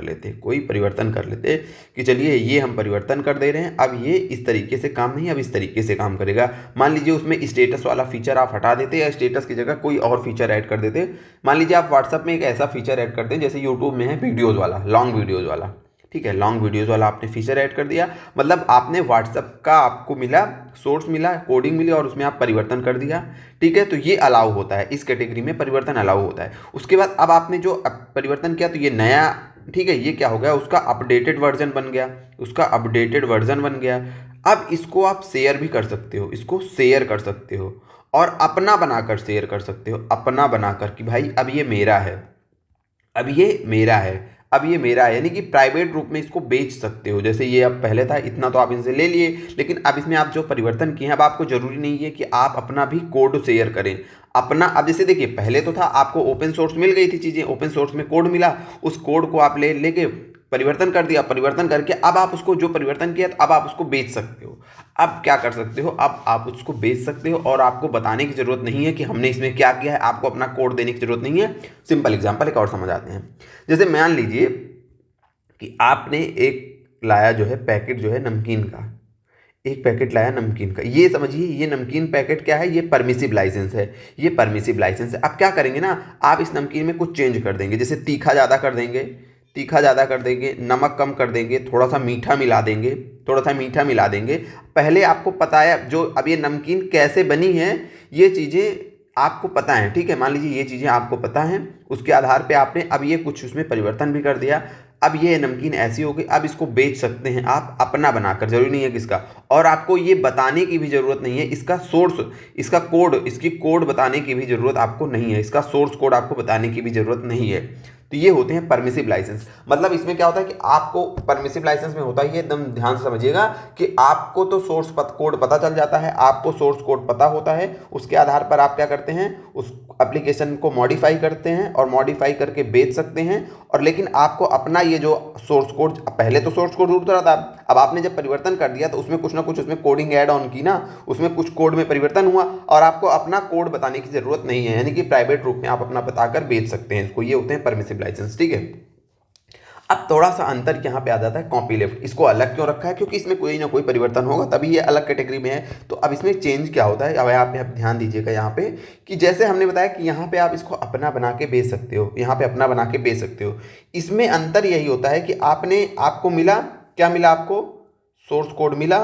लेते कि चलिए ये हम परिवर्तन कर दे रहे हैं, अब ये इस तरीके से काम नहीं, अब इस तरीके से काम करेगा। मान लीजिए उसमें स्टेटस वाला फीचर आप हटा देते या स्टेटस की जगह कोई और फीचर ऐड कर देते। मान लीजिए आप व्हाट्सअप में एक ऐसा फीचर ऐड करते हैं जैसे यूट्यूब में है वीडियोज़ वाला, लॉन्ग वीडियोज़ वाला, ठीक है, लॉन्ग वीडियोज़ वाला आपने फीचर ऐड कर दिया, मतलब आपने व्हाट्सअप का आपको मिला सोर्स, मिला कोडिंग मिली और उसमें आप परिवर्तन कर दिया, ठीक है। तो ये अलाउ होता है, इस कैटेगरी में परिवर्तन अलाउ होता है। उसके बाद अब आपने जो परिवर्तन किया तो ये नया, ठीक है, ये क्या हो गया, उसका अपडेटेड वर्जन बन गया, उसका अपडेटेड वर्जन बन गया। अब इसको आप शेयर भी कर सकते हो, इसको शेयर कर सकते हो और अपना बनाकर शेयर कर सकते हो, अपना बनाकर कि भाई अब ये मेरा है, अब ये मेरा है, अब ये मेरा है, यानी कि प्राइवेट रूप में इसको बेच सकते हो। जैसे ये अब पहले था इतना तो आप इनसे ले लिए, लेकिन अब इसमें आप जो परिवर्तन किए हैं, अब आपको जरूरी नहीं है कि आप अपना भी कोड शेयर करें अपना। अब जैसे देखिए पहले तो था आपको ओपन सोर्स मिल गई थी चीज़ें, ओपन सोर्स में कोड मिला, उस कोड को आप लेके परिवर्तन कर दिया, परिवर्तन करके अब आप उसको जो परिवर्तन किया तो अब आप उसको बेच सकते हो। अब क्या कर सकते हो, अब आप उसको बेच सकते हो और आपको बताने की ज़रूरत नहीं है कि हमने इसमें क्या किया है, आपको अपना कोड देने की ज़रूरत नहीं है। सिंपल एग्जांपल एक और समझ आते हैं। जैसे मान लीजिए कि आपने एक लाया जो है पैकेट जो है नमकीन का, एक पैकेट लाया नमकीन का, ये समझिए ये नमकीन पैकेट क्या है, ये परमिसिव लाइसेंस है, ये परमिसिव लाइसेंस है। अब क्या करेंगे ना, आप इस नमकीन में कुछ चेंज कर देंगे, जैसे तीखा ज़्यादा कर देंगे, नमक कम कर देंगे, थोड़ा सा मीठा मिला देंगे, पहले आपको पता है जो अब ये नमकीन कैसे बनी है, ये चीज़ें आपको पता है, ठीक है, मान लीजिए ये चीज़ें आपको पता हैं, उसके आधार पे आपने अब ये कुछ उसमें परिवर्तन भी कर दिया, अब ये नमकीन ऐसी हो गई, अब इसको बेच सकते हैं आप अपना बनाकर, जरूरी नहीं है किसका, और आपको ये बताने की भी ज़रूरत नहीं है, इसका सोर्स, इसका कोड, इसकी कोड बताने की भी ज़रूरत आपको नहीं है, इसका सोर्स कोड आपको बताने की भी ज़रूरत नहीं है। तो ये होते हैं परमिसिव लाइसेंस। मतलब इसमें क्या होता है कि आपको परमिसिव लाइसेंस में होता है, ये एकदम ध्यान से समझिएगा कि आपको तो सोर्स कोड पता चल जाता है, आपको सोर्स कोड पता होता है, उसके आधार पर आप क्या करते हैं, उस एप्लीकेशन को मॉडिफाई करते हैं और मॉडिफाई करके बेच सकते हैं। और लेकिन आपको अपना ये जो सोर्स कोड, पहले तो सोर्स कोड रूप रहा था, अब आपने जब परिवर्तन कर दिया तो उसमें कुछ ना कुछ उसमें कोडिंग ऐड ऑन की ना, उसमें कुछ कोड में परिवर्तन हुआ और आपको अपना कोड बताने की जरूरत नहीं है, यानी कि प्राइवेट रूप में आप अपना बताकर बेच सकते हैं इसको, ये होते हैं परमिसिव लाइसेंस, ठीक है। अब थोड़ा सा अंतर यहाँ पे आ जाता है कॉपी लेफ्ट, इसको अलग क्यों रखा है, क्योंकि इसमें कोई ना कोई परिवर्तन होगा तभी ये अलग कैटेगरी में है। तो अब इसमें चेंज क्या होता है, अब यहाँ पे आप ध्यान दीजिएगा यहाँ पे कि जैसे हमने बताया कि यहाँ पे आप इसको अपना बना के बेच सकते हो, यहाँ पे अपना बना के बेच सकते हो, इसमें अंतर यही होता है कि आपको मिला, क्या मिला, आपको सोर्स कोड मिला,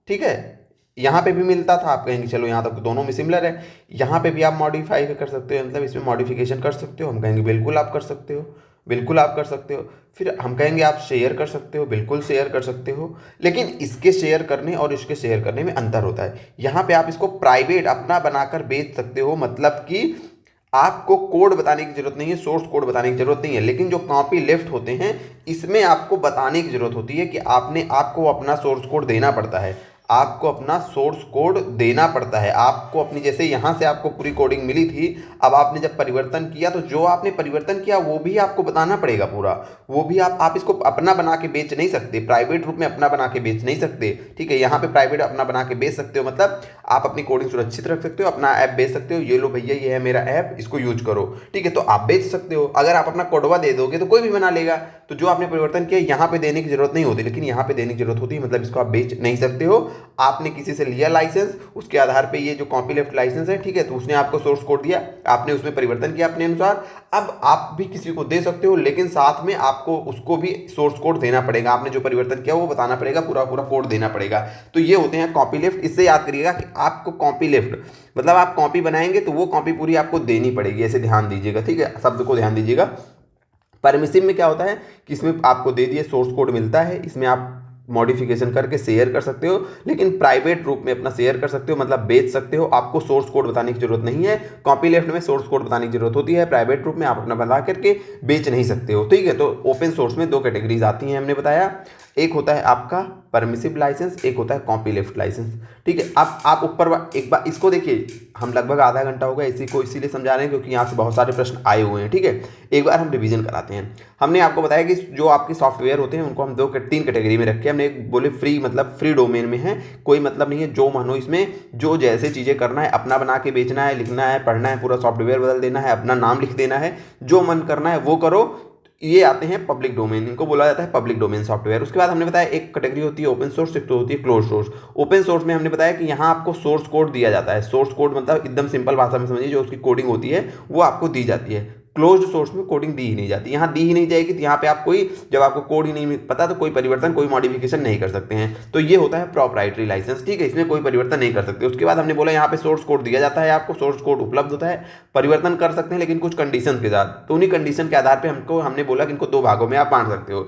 ठीक है, यहाँ पे भी मिलता था, आप कहेंगे चलो यहाँ तक दोनों में सिमिलर है, यहाँ पे भी आप मॉडिफाई कर सकते हो, मतलब इसमें मॉडिफिकेशन कर सकते हो, हम कहेंगे बिल्कुल आप कर सकते हो, बिल्कुल आप कर सकते हो। फिर हम कहेंगे आप शेयर कर सकते हो, बिल्कुल शेयर कर सकते हो, लेकिन इसके शेयर करने और इसके शेयर करने में अंतर होता है। यहाँ पे आप इसको प्राइवेट अपना बनाकर बेच सकते हो, मतलब कि आपको कोड बताने की जरूरत नहीं है, सोर्स कोड बताने की जरूरत नहीं है, लेकिन जो कॉपी लेफ्ट होते हैं इसमें आपको बताने की जरूरत होती है कि आपको अपना सोर्स कोड देना पड़ता है, आपको अपना सोर्स कोड देना पड़ता है। आपको अपनी, जैसे यहाँ से आपको पूरी कोडिंग मिली थी, अब आपने जब परिवर्तन किया तो जो आपने परिवर्तन किया वो भी आपको बताना पड़ेगा पूरा। वो भी आप इसको अपना बना के बेच नहीं सकते, प्राइवेट रूप में अपना बना के बेच नहीं सकते, ठीक है। यहाँ पे प्राइवेट अपना बना के बेच सकते हो, मतलब आप अपनी कोडिंग सुरक्षित रख सकते हो, अपना ऐप बेच सकते हो, ये लो भैया ये है मेरा ऐप, इसको यूज करो, ठीक है, तो आप बेच सकते हो। अगर आप अपना कोडवा दे दोगे तो कोई भी बना लेगा। तो जो आपने परिवर्तन किया यहाँ पे देने की जरूरत नहीं होती, लेकिन यहाँ पे देने की जरूरत होती है, मतलब इसको आप बेच नहीं सकते हो। आपने किसी से लिया लाइसेंस, उसके आधार पे ये जो कॉपी लेफ्ट लाइसेंस है, ठीक है, तो उसने आपको सोर्स कोड दिया, आपने उसमें परिवर्तन किया अपने अनुसार। अब आप भी किसी को दे सकते हो, लेकिन साथ में आपको उसको भी सोर्स कोड देना पड़ेगा, आपने जो परिवर्तन किया वो बताना पड़ेगा, पूरा पूरा कोड देना पड़ेगा। तो ये होते हैं कॉपी लेफ्ट। इससे याद करिएगा कि आपको कॉपी लेफ्ट मतलब आप कॉपी बनाएंगे तो वो कॉपी पूरी आपको देनी पड़ेगी, ऐसे ध्यान दीजिएगा, ठीक है, शब्द को ध्यान दीजिएगा। परमिसिव में क्या होता है कि इसमें आपको दे दिए सोर्स कोड मिलता है, इसमें आप मॉडिफिकेशन करके शेयर कर सकते हो, लेकिन प्राइवेट रूप में अपना शेयर कर सकते हो, मतलब बेच सकते हो, आपको सोर्स कोड बताने की जरूरत नहीं है। कॉपी लेफ्ट में सोर्स कोड बताने की जरूरत होती है, प्राइवेट रूप में आप अपना बना करके बेच नहीं सकते हो, ठीक है। तो ओपन सोर्स में दो कैटेगरीज आती हैं, हमने बताया, एक होता है आपका परमिसिव लाइसेंस, एक होता है कॉपी लेफ्ट लाइसेंस, ठीक है। अब आप ऊपर एक बार इसको देखिए, हम लगभग आधा घंटा हो गया इसी को इसीलिए समझा रहे हैं क्योंकि यहाँ से बहुत सारे प्रश्न आए हुए हैं, ठीक है। एक बार हम रिवीजन कराते हैं। हमने आपको बताया कि जो आपके सॉफ्टवेयर होते हैं उनको हम तीन कैटेगरी में रखे। हमने एक बोले फ्री, मतलब फ्री डोमेन में है, कोई मतलब नहीं है, जो मानो इसमें जो जैसे चीज़ें करना है, अपना बना के बेचना है, लिखना है, पढ़ना है, पूरा सॉफ्टवेयर बदल देना है, अपना नाम लिख देना है, जो मन करना है वो करो। ये आते हैं पब्लिक डोमेन, इनको बोला जाता है पब्लिक डोमेन सॉफ्टवेयर। उसके बाद हमने बताया एक कैटेगरी होती है ओपन सोर्स, एक तो होती है क्लोज सोर्स। ओपन सोर्स में हमने बताया कि यहाँ आपको सोर्स कोड दिया जाता है, सोर्स कोड मतलब एकदम सिंपल भाषा में समझिए, जो उसकी कोडिंग होती है वो आपको दी जाती है। क्लोज्ड सोर्स में कोडिंग दी ही नहीं जाती, यहाँ दी ही नहीं जाएगी, तो यहाँ पे आप कोई, जब आपको कोड ही नहीं पता तो कोई परिवर्तन, कोई मॉडिफिकेशन नहीं कर सकते हैं। तो ये होता है प्रॉप्राइटरी लाइसेंस, ठीक है, इसमें कोई परिवर्तन नहीं कर सकते। उसके बाद हमने बोला यहाँ पे सोर्स कोड दिया जाता है, आपको सोर्स कोड उपलब्ध होता है, परिवर्तन कर सकते हैं लेकिन कुछ कंडीशन के साथ। तो उन्हीं कंडीशन के आधार पर हमने बोला कि इनको दो भागों में आप बांट सकते हो,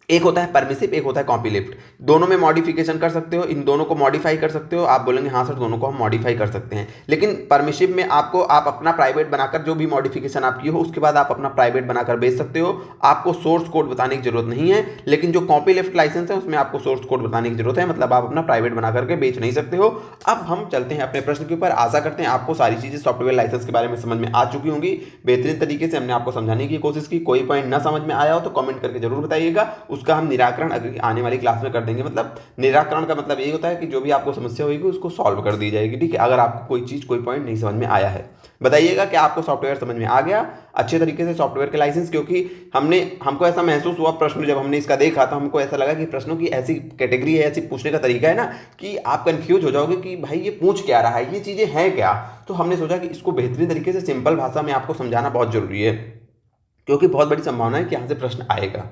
एक होता है परमिसिव, एक होता है कॉपी लेफ्ट। दोनों में मॉडिफिकेशन कर सकते हो, इन दोनों को मॉडिफाई कर सकते हो। आप बोलेंगे हाँ सर दोनों को हम मॉडिफाई कर सकते हैं, लेकिन परमिसिव में आप अपना प्राइवेट बनाकर जो भी मॉडिफिकेशन आप की हो उसके बाद आप अपना प्राइवेट बनाकर बेच सकते हो, आपको सोर्स कोड बताने की जरूरत नहीं है। लेकिन जो कॉपी लेफ्ट लाइसेंस है उसमें आपको सोर्स कोड बताने की जरूरत है, मतलब आप अपना प्राइवेट बना करके बेच नहीं सकते हो। अब हम चलते हैं अपने प्रश्न के ऊपर। आशा करते हैं आपको सारी चीजें सॉफ्टवेयर लाइसेंस के बारे में समझ में आ चुकी होंगी। बेहतरीन तरीके से हमने आपको समझाने की कोशिश की। कोई पॉइंट ना समझ में आया हो तो कमेंट करके जरूर बताइएगा, उसका हम निराकरण आने वाली क्लास में कर देंगे। मतलब निराकरण का मतलब यही होता है कि जो भी आपको समस्या होगी उसको सॉल्व कर दी जाएगी, ठीक है। अगर आपको कोई चीज, कोई पॉइंट नहीं समझ में आया है, बताइएगा कि आपको सॉफ्टवेयर समझ में आ गया अच्छे तरीके से, सॉफ्टवेयर के लाइसेंस। क्योंकि हमको ऐसा महसूस हुआ, प्रश्न जब हमने इसका देखा तो हमको ऐसा लगा कि प्रश्नों की ऐसी कैटेगरी है, ऐसी पूछने का तरीका है ना कि आप कंफ्यूज हो जाओगे कि भाई ये पूछ क्या रहा है, ये चीजें हैं क्या। तो हमने सोचा कि इसको बेहतरीन तरीके से सिंपल भाषा में आपको समझाना बहुत जरूरी है, क्योंकि बहुत बड़ी संभावना है कि यहाँ से प्रश्न आएगा।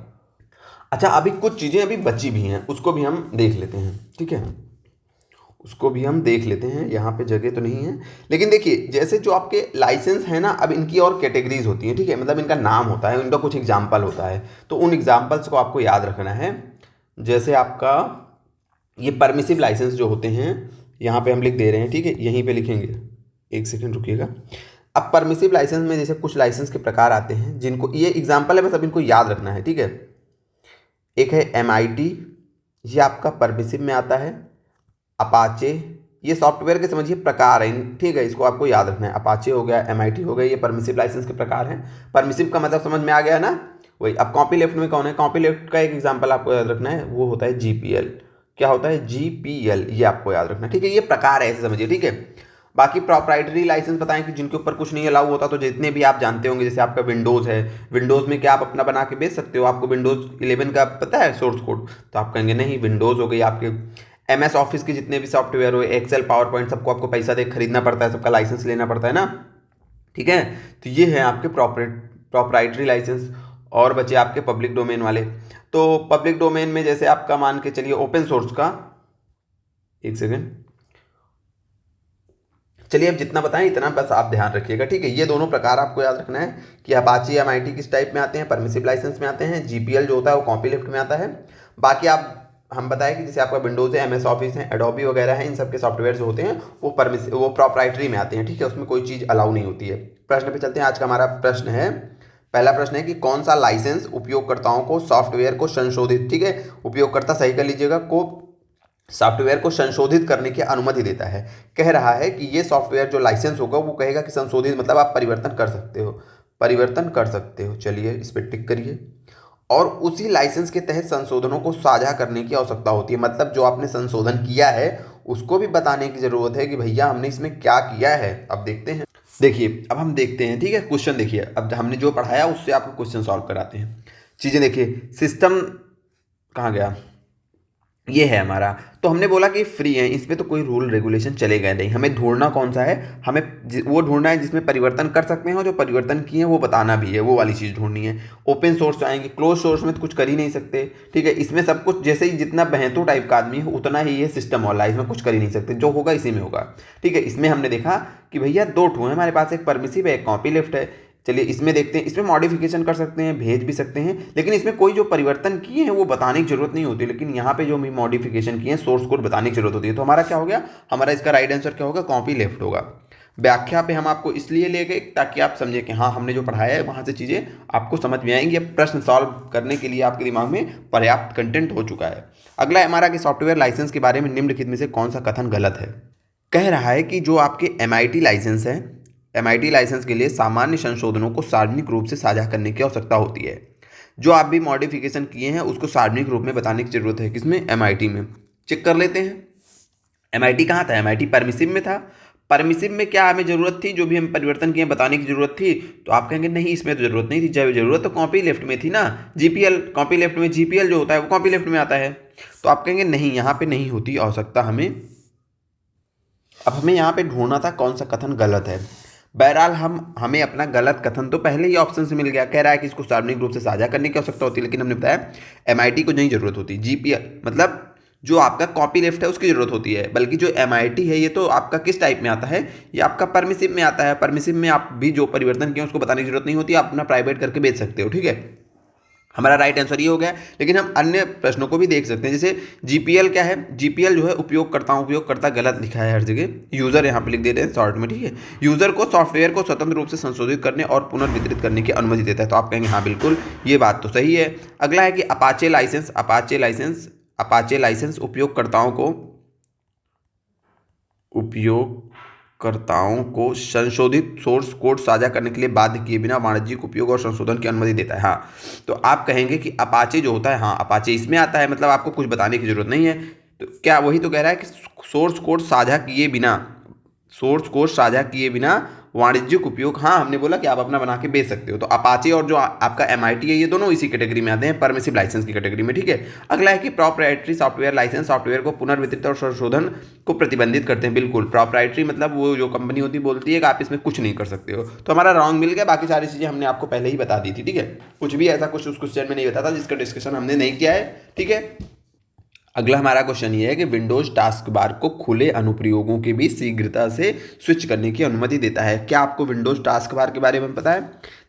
अच्छा, अभी कुछ चीज़ें अभी बची भी हैं, उसको भी हम देख लेते हैं, ठीक है, उसको भी हम देख लेते हैं। यहाँ पे जगह तो नहीं है, लेकिन देखिए जैसे जो आपके लाइसेंस है ना, अब इनकी और कैटेगरीज होती हैं, ठीक है, मतलब इनका नाम होता है, इनका कुछ एग्जाम्पल होता है, तो उन एग्जाम्पल्स को आपको याद रखना है। जैसे आपका ये परमिसिव लाइसेंस जो होते हैं, यहाँ पे हम लिख दे रहे हैं, ठीक है, यहीं पे लिखेंगे, एक सेकेंड रुकिएगा। अब परमिसिव लाइसेंस में जैसे कुछ लाइसेंस के प्रकार आते हैं, जिनको ये एग्जाम्पल है, बस अब इनको याद रखना है, ठीक है। एक है MIT, ये आपका परमिसिव में आता है। अपाचे, ये सॉफ्टवेयर के समझिए प्रकार हैं, ठीक है, इसको आपको याद रखना है। अपाचे हो गया, MIT हो गया, ये परमिसिव लाइसेंस के प्रकार हैं। परमिसिव का मतलब समझ में आ गया ना, वही। अब कॉपी लेफ्ट में कौन है, कॉपी लेफ्ट का एक एग्जाम्पल आपको याद रखना है, वो होता है GPL। क्या होता है, GPL, ये आपको याद रखना है, ठीक है, ये प्रकार है, ऐसे समझिए, ठीक है। बाकी प्रॉप्राइटरी लाइसेंस बताएं कि जिनके ऊपर कुछ नहीं अलाउ होता, तो जितने भी आप जानते होंगे, जैसे आपका विंडोज़ है, विंडोज़ में क्या आप अपना बना के बेच सकते हो। आपको विंडोज़ 11 का पता है सोर्स कोड, तो आप कहेंगे नहीं, विंडोज़ हो गई आपके MS ऑफिस के जितने भी सॉफ्टवेयर हो, एक्सेल, पावर पॉइंट, सबको आपको पैसा दे खरीदना पड़ता है, सबका लाइसेंस लेना पड़ता है ना, ठीक है। तो ये है आपके प्रॉप्राइटरी लाइसेंस। और बचे आपके पब्लिक डोमेन वाले। तो पब्लिक डोमेन में जैसे आपका मान के चलिए ओपन सोर्स का, एक सेकेंड, चलिए अब जितना बताएं इतना बस आप ध्यान रखिएगा, ठीक है। ये दोनों प्रकार आपको याद रखना है कि अपाचे MIT किस टाइप में आते हैं, परमिसिव लाइसेंस में आते हैं। GPL जो होता है वो कॉपी लेफ्ट में आता है। बाकी आप हम बताएं कि जैसे आपका विंडोज़ है, एमएस ऑफिस है, एडोबी वगैरह है, इन सब के सॉफ्टवेयर जो होते हैं वो प्रॉप्राइटरी में आते हैं, ठीक है, उसमें कोई चीज़ अलाउ नहीं होती है। प्रश्न पे चलते हैं। आज का हमारा प्रश्न है, पहला प्रश्न है कि कौन सा लाइसेंस उपयोगकर्ताओं को सॉफ्टवेयर को संशोधित, ठीक है, उपयोगकर्ता सही कर लीजिएगा, को सॉफ्टवेयर को संशोधित करने की अनुमति देता है। कह रहा है कि ये सॉफ्टवेयर जो लाइसेंस होगा वो कहेगा कि संशोधित मतलब आप परिवर्तन कर सकते हो, परिवर्तन कर सकते हो। चलिए इस पर टिक करिए। और उसी लाइसेंस के तहत संशोधनों को साझा करने की आवश्यकता होती है, मतलब जो आपने संशोधन किया है उसको भी बताने की जरूरत है कि भैया हमने इसमें क्या किया है। अब देखते हैं, देखिए अब हम देखते हैं, ठीक है, क्वेश्चन देखिए, अब हमने जो पढ़ाया उससे आपको क्वेश्चन सॉल्व कराते हैं। चीज़ें देखिए, सिस्टम कहाँ गया, ये है हमारा। तो हमने बोला कि फ्री है, इसमें तो कोई रूल रेगुलेशन चलेगा नहीं। हमें ढूंढना कौन सा है, हमें वो ढूंढना है जिसमें परिवर्तन कर सकते हैं और जो परिवर्तन किए हैं वो बताना भी है, वो वाली चीज़ ढूंढनी है। ओपन सोर्स आएंगे, क्लोज सोर्स में तो कुछ कर ही नहीं सकते, ठीक है, इसमें सब कुछ जैसे ही जितना बहतू टाइप का आदमी है उतना ही ये सिस्टम वाला है, इसमें कुछ कर ही नहीं सकते, जो होगा इसी में होगा, ठीक है। इसमें हमने देखा कि भैया दो ठो है हमारे पास, एक परमिसिव है, एक कॉपी लेफ्ट है। चलिए इसमें देखते हैं, इसमें मॉडिफिकेशन कर सकते हैं, भेज भी सकते हैं, लेकिन इसमें कोई जो परिवर्तन किए हैं वो बताने की जरूरत नहीं होती, लेकिन यहाँ पे जो भी मॉडिफिकेशन किए हैं सोर्स कोड बताने की जरूरत होती है। तो हमारा क्या हो गया, हमारा इसका राइट आंसर क्या होगा, कॉपी लेफ्ट होगा। व्याख्या पे हम आपको इसलिए ले गए ताकि आप समझे कि हाँ हमने जो पढ़ाया है वहाँ से चीज़ें आपको समझ में आएंगी। अब प्रश्न सॉल्व करने के लिए आपके दिमाग में पर्याप्त कंटेंट हो चुका है। अगला है हमारा कि सॉफ्टवेयर लाइसेंस के बारे में निम्नलिखित में से कौन सा कथन गलत है। कह रहा है कि जो आपके MIT लाइसेंस है, MIT लाइसेंस के लिए सामान्य संशोधनों को सार्वजनिक रूप से साझा करने की आवश्यकता होती है। जो आप भी मॉडिफिकेशन किए हैं उसको सार्वजनिक रूप में बताने की जरूरत है, किसमें, MIT में। चेक कर लेते हैं, MIT कहाँ था, MIT परमिसिव में था। परमिसिव में क्या हमें जरूरत थी, जो भी हम परिवर्तन किए बताने की जरूरत थी, तो आप कहेंगे नहीं इसमें तो जरूरत नहीं थी, जब जरूरत तो कॉपी लेफ्ट में थी ना, GPL, कॉपी लेफ्ट में GPL जो होता है वो कॉपी लेफ्ट में आता है। तो आप कहेंगे नहीं यहाँ पे नहीं होती आवश्यकता हमें। अब हमें यहाँ पे ढूंढना था कौन सा कथन गलत है। बहरहाल हमें अपना गलत कथन तो पहले ही ऑप्शन से मिल गया, कह रहा है कि इसको सार्वजनिक रूप से साझा करने की आवश्यकता होती है, लेकिन हमने बताया MIT को नहीं जरूरत होती, GPL मतलब जो आपका कॉपी लेफ्ट है उसकी जरूरत होती है, बल्कि जो MIT है ये तो आपका किस टाइप में आता है, ये आपका परमिसिव में आता है। परमिसिव में आप भी जो परिवर्तन किए उसको बताने की जरूरत नहीं होती, आप अपना प्राइवेट करके बेच सकते हो, ठीक है। हमारा राइट आंसर ये हो गया। लेकिन हम अन्य प्रश्नों को भी देख सकते हैं, जैसे GPL क्या है, GPL जो है उपयोगकर्ता गलत लिखा है हर जगह, यूज़र यहाँ पे लिख देते हैं शॉर्ट में, ठीक है। यूज़र को सॉफ्टवेयर को स्वतंत्र रूप से संशोधित करने और पुनर्वितरित करने की अनुमति देता है, तो आप कहेंगे हाँ बिल्कुल ये बात तो सही है। अगला है कि अपाचे लाइसेंस उपयोगकर्ताओं को संशोधित सोर्स कोड साझा करने के लिए बाध्य किए बिना वाणिज्यिक उपयोग और संशोधन की अनुमति देता है। हाँ, तो आप कहेंगे कि अपाचे जो होता है, हाँ अपाचे इसमें आता है, मतलब आपको कुछ बताने की जरूरत नहीं है। तो क्या वही तो कह रहा है कि सोर्स कोड साझा किए बिना वाणिज्यिक उपयोग, हाँ हमने बोला कि आप अपना बना के बेच सकते हो। तो अपाचे और जो आपका MIT है ये दोनों इसी कैटेगरी में आते हैं, परमिसिव लाइसेंस की कैटेगरी में, ठीक है। अगला है कि प्रॉप्राइटरी सॉफ्टवेयर लाइसेंस सॉफ्टवेयर को पुनर्वितरित और संशोधन को प्रतिबंधित करते हैं। बिल्कुल, प्रॉप्राइटरी मतलब वो जो कंपनी होती है बोलती है कि आप इसमें कुछ नहीं कर सकते हो। तो हमारा रॉन्ग मिल गया, बाकी सारी चीज़ें हमने आपको पहले ही बता दी थी, ठीक है। कुछ भी ऐसा कुछ उस क्वेश्चन में नहीं बताता जिसका डिस्कशन हमने नहीं किया है, ठीक है। अगला हमारा क्वेश्चन ये है कि विंडोज टास्क बार को खुले अनुप्रयोगों के बीच शीघ्रता से स्विच करने की अनुमति देता है। क्या आपको विंडोज टास्क बार के बारे में पता है?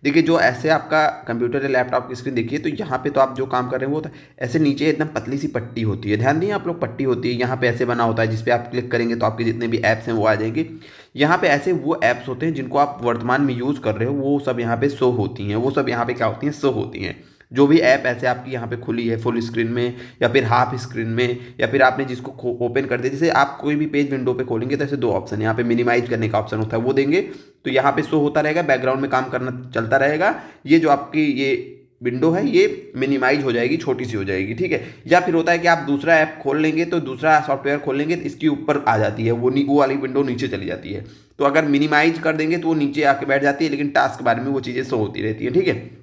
देखिए, जो ऐसे आपका कंप्यूटर या लैपटॉप की स्क्रीन देखिए, तो यहाँ पे तो आप जो काम कर रहे हैं वो ऐसे नीचे एकदम पतली सी पट्टी होती है, ध्यान दिए आप लोग, पट्टी होती है, यहाँ पे ऐसे बना होता है, जिस पे आप क्लिक करेंगे तो आपके जितने भी ऐप्स हैं वो आ जाएंगे। यहाँ पे ऐसे वो ऐप्स होते हैं जिनको आप वर्तमान में यूज़ कर रहे हो, वो सब यहाँ पे शो होती हैं, वो सब यहाँ पे क्या होती हैं, शो होती हैं। जो भी ऐप ऐसे आपकी यहाँ पे खुली है फुल स्क्रीन में या फिर हाफ स्क्रीन में, या फिर आपने जिसको ओपन कर दिया, जैसे आप कोई भी पेज विंडो पे खोलेंगे तो ऐसे दो ऑप्शन है, यहाँ पे मिनिमाइज करने का ऑप्शन होता है, वो देंगे तो यहाँ पे शो होता रहेगा, बैकग्राउंड में काम करना चलता रहेगा। ये जो आपकी ये विंडो है ये मिनिमाइज हो जाएगी, छोटी सी हो जाएगी, ठीक है। या फिर होता है कि आप दूसरा ऐप खोल लेंगे तो दूसरा सॉफ्टवेयर खोल लेंगे तो इसकी ऊपर आ जाती है, वो वाली विंडो नीचे चली जाती है। तो अगर मिनिमाइज कर देंगे तो वो नीचे आके बैठ जाती है, लेकिन टास्क बार में वो चीज़ें शो होती रहती है, ठीक है।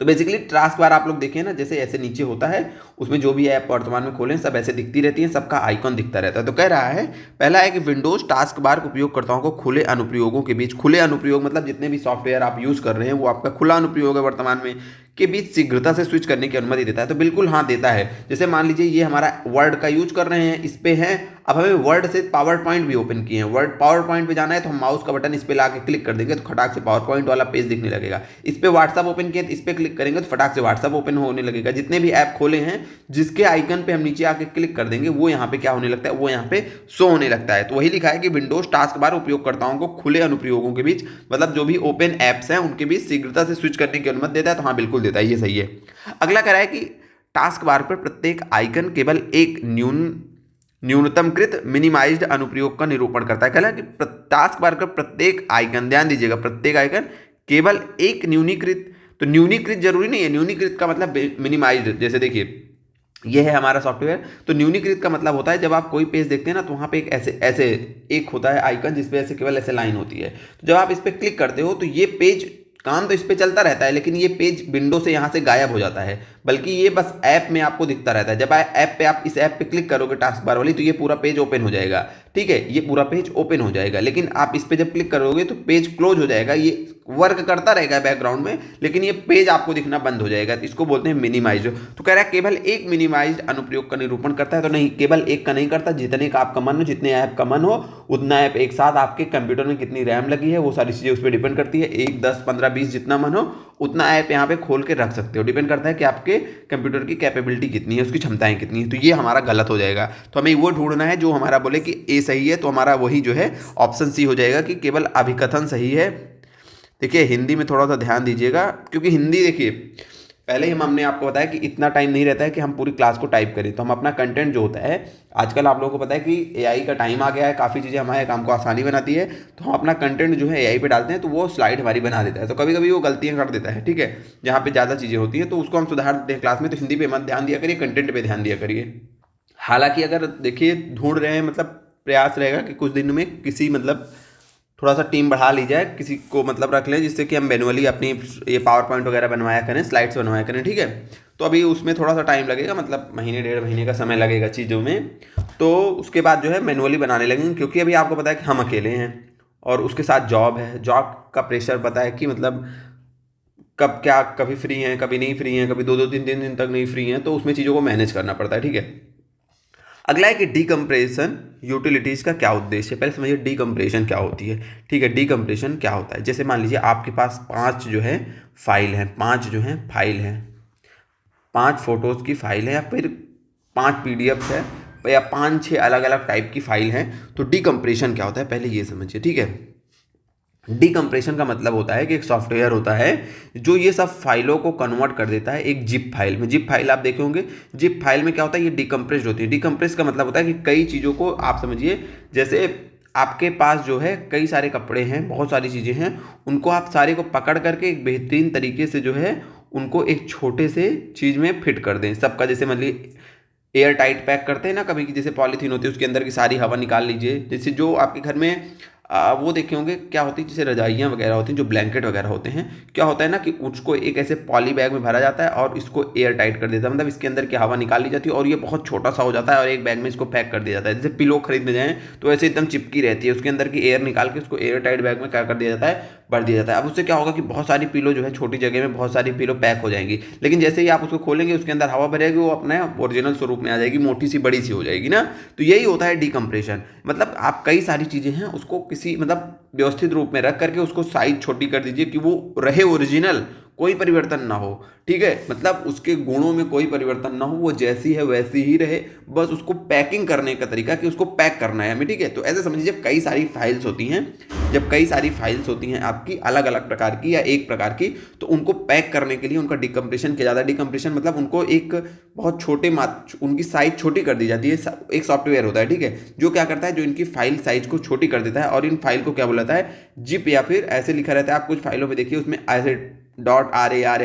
तो बेसिकली टास्क बार आप लोग देखें ना, जैसे ऐसे नीचे होता है, उसमें जो भी ऐप वर्तमान में खोलें सब ऐसे दिखती रहती हैं, सबका आइकॉन दिखता रहता है। तो कह रहा है, पहला है कि विंडोज टास्क बार उपयोगकर्ताओं को खुले अनुप्रयोगों के बीच, खुले अनुप्रयोग मतलब जितने भी सॉफ्टवेयर आप यूज़ कर रहे हैं वो आपका खुला अनुप्रयोग है वर्तमान में, के बीच शीघ्रता से स्विच करने की अनुमति देता है। तो बिल्कुल हाँ देता है। जैसे मान लीजिए ये हमारा वर्ड का यूज कर रहे हैं, इस पे हैं, अब हमें वर्ड से पावर पॉइंट भी ओपन किए हैं, वर्ड पावर पॉइंट पे जाना है तो हम माउस का बटन इस पे ला के क्लिक कर देंगे तो खटाक से पावर पॉइंट वाला पेज दिखने लगेगा। इस पे व्हाट्सअप ओपन किया तो इस पे क्लिक करेंगे तो फटाक से व्हाट्सअप ओपन होने लगेगा। जितने भी ऐप खोले हैं जिसके आइकन पे हम नीचे आके क्लिक कर देंगे वो यहाँ पे क्या होने लगता है, वो यहाँ पे शो होने लगता है। तो वही लिखा है कि विंडोज टास्क बार उपयोगकर्ताओं को खुले अनुप्रयोगों के बीच, मतलब जो भी ओपन ऐप्स हैं उनके बीच शीघ्रता से स्विच करने की अनुमति देता है। तो हाँ बिल्कुल देता है, ये सही है। अगला कह रहा है कि टास्क बार पर प्रत्येक आइकन केवल एक न्यूनतमकृत मिनिमाइज्ड अनुप्रयोग का निरूपण करता है। कह रहा है कि टास्क बार का प्रत्येक आइकन, ध्यान दीजिएगा, प्रत्येक आइकन केवल एक न्यूनीकृत, तो न्यूनीकृत जरूरी नहीं है, न्यूनीकृत का मतलब मिनिमाइज्ड। जैसे देखिए ये है हमारा सॉफ्टवेयर, तो न्यूनीकृत का मतलब होता है जब आप कोई पेज देखते हैं ना तो वहाँ पे एक ऐसे ऐसे एक होता है आइकन जिस पे ऐसे केवल ऐसे लाइन होती है। तो जब आप इस पर क्लिक करते हो तो ये पेज, काम तो इस पे चलता रहता है लेकिन ये पेज विंडो से यहाँ से गायब हो जाता है, बल्कि ये बस ऐप में आपको दिखता रहता है। जब ऐप पे आप इस ऐप पे क्लिक करोगे टास्क बार वाली तो ये पूरा पेज ओपन हो जाएगा, ठीक है, ये पूरा पेज ओपन हो जाएगा। लेकिन आप इस पे जब क्लिक करोगे तो पेज क्लोज हो जाएगा, ये वर्क करता रहेगा बैकग्राउंड में लेकिन ये पेज आपको दिखना बंद हो जाएगा। इसको बोलते हैं मिनिमाइज। तो कह रहा है केवल एक मिनिमाइज्ड अनुप्रयोग का निरूपण करता है, तो नहीं, केवल एक का नहीं करता, जितने का आपका मन हो, जितने ऐप का मन हो उतना ऐप एक साथ, आपके कंप्यूटर में कितनी रैम लगी है वो सारी चीज़ें उस पर डिपेंड करती है। 1, 10, 15, 20 जितना मन हो उतना ऐप यहाँ पे खोल के रख सकते हो। डिपेंड करता है कि आपके कंप्यूटर की कैपेबिलिटी कितनी है, उसकी क्षमताएं कितनी है। तो ये हमारा गलत हो जाएगा, तो हमें वो ढूंढना है जो हमारा बोले कि ए सही है, तो हमारा वही जो है ऑप्शन सी हो जाएगा कि केवल अभिकथन सही है। देखिए हिंदी में थोड़ा सा ध्यान दीजिएगा क्योंकि हिंदी, देखिए पहले ही हमने आपको बताया कि इतना टाइम नहीं रहता है कि हम पूरी क्लास को टाइप करें, तो हम अपना कंटेंट जो होता है, आजकल आप लोगों को पता है कि एआई का टाइम आ गया है, काफ़ी चीज़ें हमारे काम को आसानी बनाती है, तो हम अपना कंटेंट जो है एआई पे डालते हैं तो वो स्लाइड हमारी बना देता है। तो कभी कभी वो गलतियाँ कर देता है, ठीक है, जहाँ पे ज़्यादा चीज़ें होती हैं तो उसको हम सुधार देते हैं क्लास में। तो हिंदी पे मत ध्यान दिया करिए, कंटेंट पे ध्यान दिया करिए। हालांकि अगर देखिए ढूंढ रहे हैं, मतलब प्रयास रहेगा कि कुछ दिन में किसी, मतलब थोड़ा सा टीम बढ़ा ली जाए, किसी को मतलब रख लें जिससे कि हम मैनुअली अपनी ये पावर पॉइंट वगैरह बनवाया करें, स्लाइड्स बनवाया करें, ठीक है। तो अभी उसमें थोड़ा सा टाइम लगेगा, मतलब महीने 1.5 महीने का समय लगेगा चीज़ों में। तो उसके बाद जो है मैनुअली बनाने लगेंगे, क्योंकि अभी आपको पता है कि हम अकेले हैं और उसके साथ जॉब है, जॉब का प्रेशर पता है कि मतलब कब क्या, कभी फ्री हैं कभी नहीं फ्री हैं, कभी 2-2 3 3 दिन तक नहीं फ्री हैं, तो उसमें चीज़ों को मैनेज करना पड़ता है, ठीक है। अगला है कि डीकम्प्रेशन यूटिलिटीज़ का क्या उद्देश्य है। पहले समझिए डीकम्प्रेशन क्या होती है, ठीक है। डीकम्प्रेशन क्या होता है, जैसे मान लीजिए आपके पास 5 जो है फाइल हैं, 5 जो हैं फाइल हैं, 5 फोटोज़ की फाइल है या फिर 5 पीडीएफ्स है या 5-6 अलग अलग टाइप की फाइल हैं। तो डीकम्प्रेशन क्या होता है पहले ये समझिए, ठीक है। डीकम्प्रेशन का मतलब होता है कि एक सॉफ्टवेयर होता है जो ये सब फाइलों को कन्वर्ट कर देता है एक जिप फाइल में। जिप फाइल आप देखे होंगे, जिप फाइल में क्या होता है, ये डीकम्प्रेस्ड होती है। डीकम्प्रेस का मतलब होता है कि कई चीज़ों को आप समझिए, जैसे आपके पास जो है कई सारे कपड़े हैं, बहुत सारी चीज़ें हैं, उनको आप सारे को पकड़ करके एक बेहतरीन तरीके से जो है उनको एक छोटे से चीज़ में फिट कर दें सबका। जैसे मान लीजिए एयर टाइट पैक करते हैं ना कभी की, जैसे पॉलीथीन होती है उसके अंदर की सारी हवा निकाल लीजिए। जैसे जो आपके घर में वो देखे होंगे क्या होती है, जैसे रजाइयाँ वगैरह होती हैं, जो ब्लैंकेट वगैरह होते हैं, क्या होता है ना कि उसको एक ऐसे पॉली बैग में भरा जाता है और इसको एयर टाइट कर देता है, मतलब इसके अंदर की हवा निकाल ली जाती है और ये बहुत छोटा सा हो जाता है और एक बैग में इसको पैक कर दिया जाता है। जैसे पिलो खरीदने जाएँ तो ऐसे एकदम चिपकी रहती है, उसके अंदर की एयर निकाल के उसको एयर टाइट बैग में क्या कर दिया जाता है, भर दिया जाता है। अब उससे क्या होगा कि बहुत सारी पिलो जो है छोटी जगह में बहुत सारी पिलो पैक हो जाएंगी, लेकिन जैसे ही आप उसको खोलेंगे उसके अंदर हवा भरेगी, वो अपने ओरिजिनल स्वरूप में आ जाएगी, मोटी सी बड़ी सी हो जाएगी ना। तो यही होता है डीकम्प्रेशन, मतलब आप कई सारी चीज़ें हैं उसको किसी मतलब व्यवस्थित रूप में रख करके उसको साइज छोटी कर दीजिए कि वो रहे ओरिजिनल, कोई परिवर्तन ना हो, ठीक है, मतलब उसके गुणों में कोई परिवर्तन ना हो, वो जैसी है वैसी ही रहे, बस उसको पैकिंग करने का तरीका कि उसको पैक करना है हमें, ठीक है। तो ऐसे समझिए जब कई सारी फाइल्स होती हैं, जब कई सारी फाइल्स होती हैं आपकी अलग अलग प्रकार की या एक प्रकार की, तो उनको पैक करने के लिए उनका डीकम्प्रेशन किया जाता है। डीकम्प्रेशन मतलब उनको एक बहुत छोटे उनकी साइज छोटी कर दी जाती है। एक सॉफ्टवेयर होता है, ठीक है, जो क्या करता है, जो इनकी फाइल साइज को छोटी कर देता है और इन फाइल को क्या बोलाता है, जिप, या फिर ऐसे लिखा रहता है, आप कुछ फाइलों में देखिए उसमें ऐसे .rar या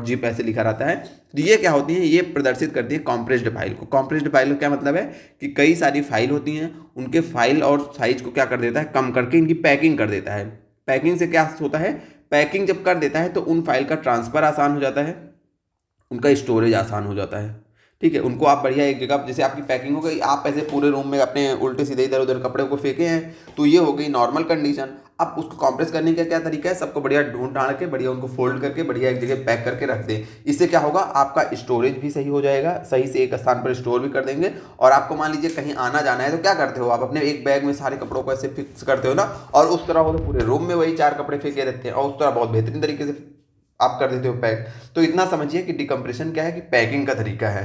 .zip ऐसे लिखा रहता है। तो ये क्या होती है, ये प्रदर्शित करती है कॉम्प्रेस्ड फाइल को। कॉम्प्रेस्ड फाइल का क्या मतलब है कि कई सारी फाइल होती हैं, उनके फाइल और साइज को क्या कर देता है, कम करके इनकी पैकिंग कर देता है। पैकिंग से क्या होता है, पैकिंग जब कर देता है तो उन फाइल का ट्रांसफ़र आसान हो जाता है, उनका स्टोरेज आसान हो जाता है, ठीक है। उनको आप बढ़िया एक जगह, जैसे आपकी पैकिंग हो गई, आप ऐसे पूरे रूम में अपने उल्टे सीधे इधर उधर कपड़े को फेंके हैं, तो ये हो गई नॉर्मल कंडीशन। अब उसको कंप्रेस करने का क्या तरीका है, सबको बढ़िया ढूंढ ढांड के बढ़िया उनको फोल्ड करके बढ़िया एक जगह पैक करके रख दें। इससे क्या होगा, आपका स्टोरेज भी सही हो जाएगा, सही से एक स्थान पर स्टोर भी कर देंगे। और आपको मान लीजिए कहीं आना जाना है तो क्या करते हो, आप अपने एक बैग में सारे कपड़ों को ऐसे फिक्स करते हो ना, और उस तरह हो तो पूरे रूम में वही 4 कपड़े फेंके रहते हैं, और उस तरह बहुत बेहतरीन तरीके से आप कर देते हो पैक। तो इतना समझिए कि डिकम्प्रेशन क्या है कि पैकिंग का तरीका है।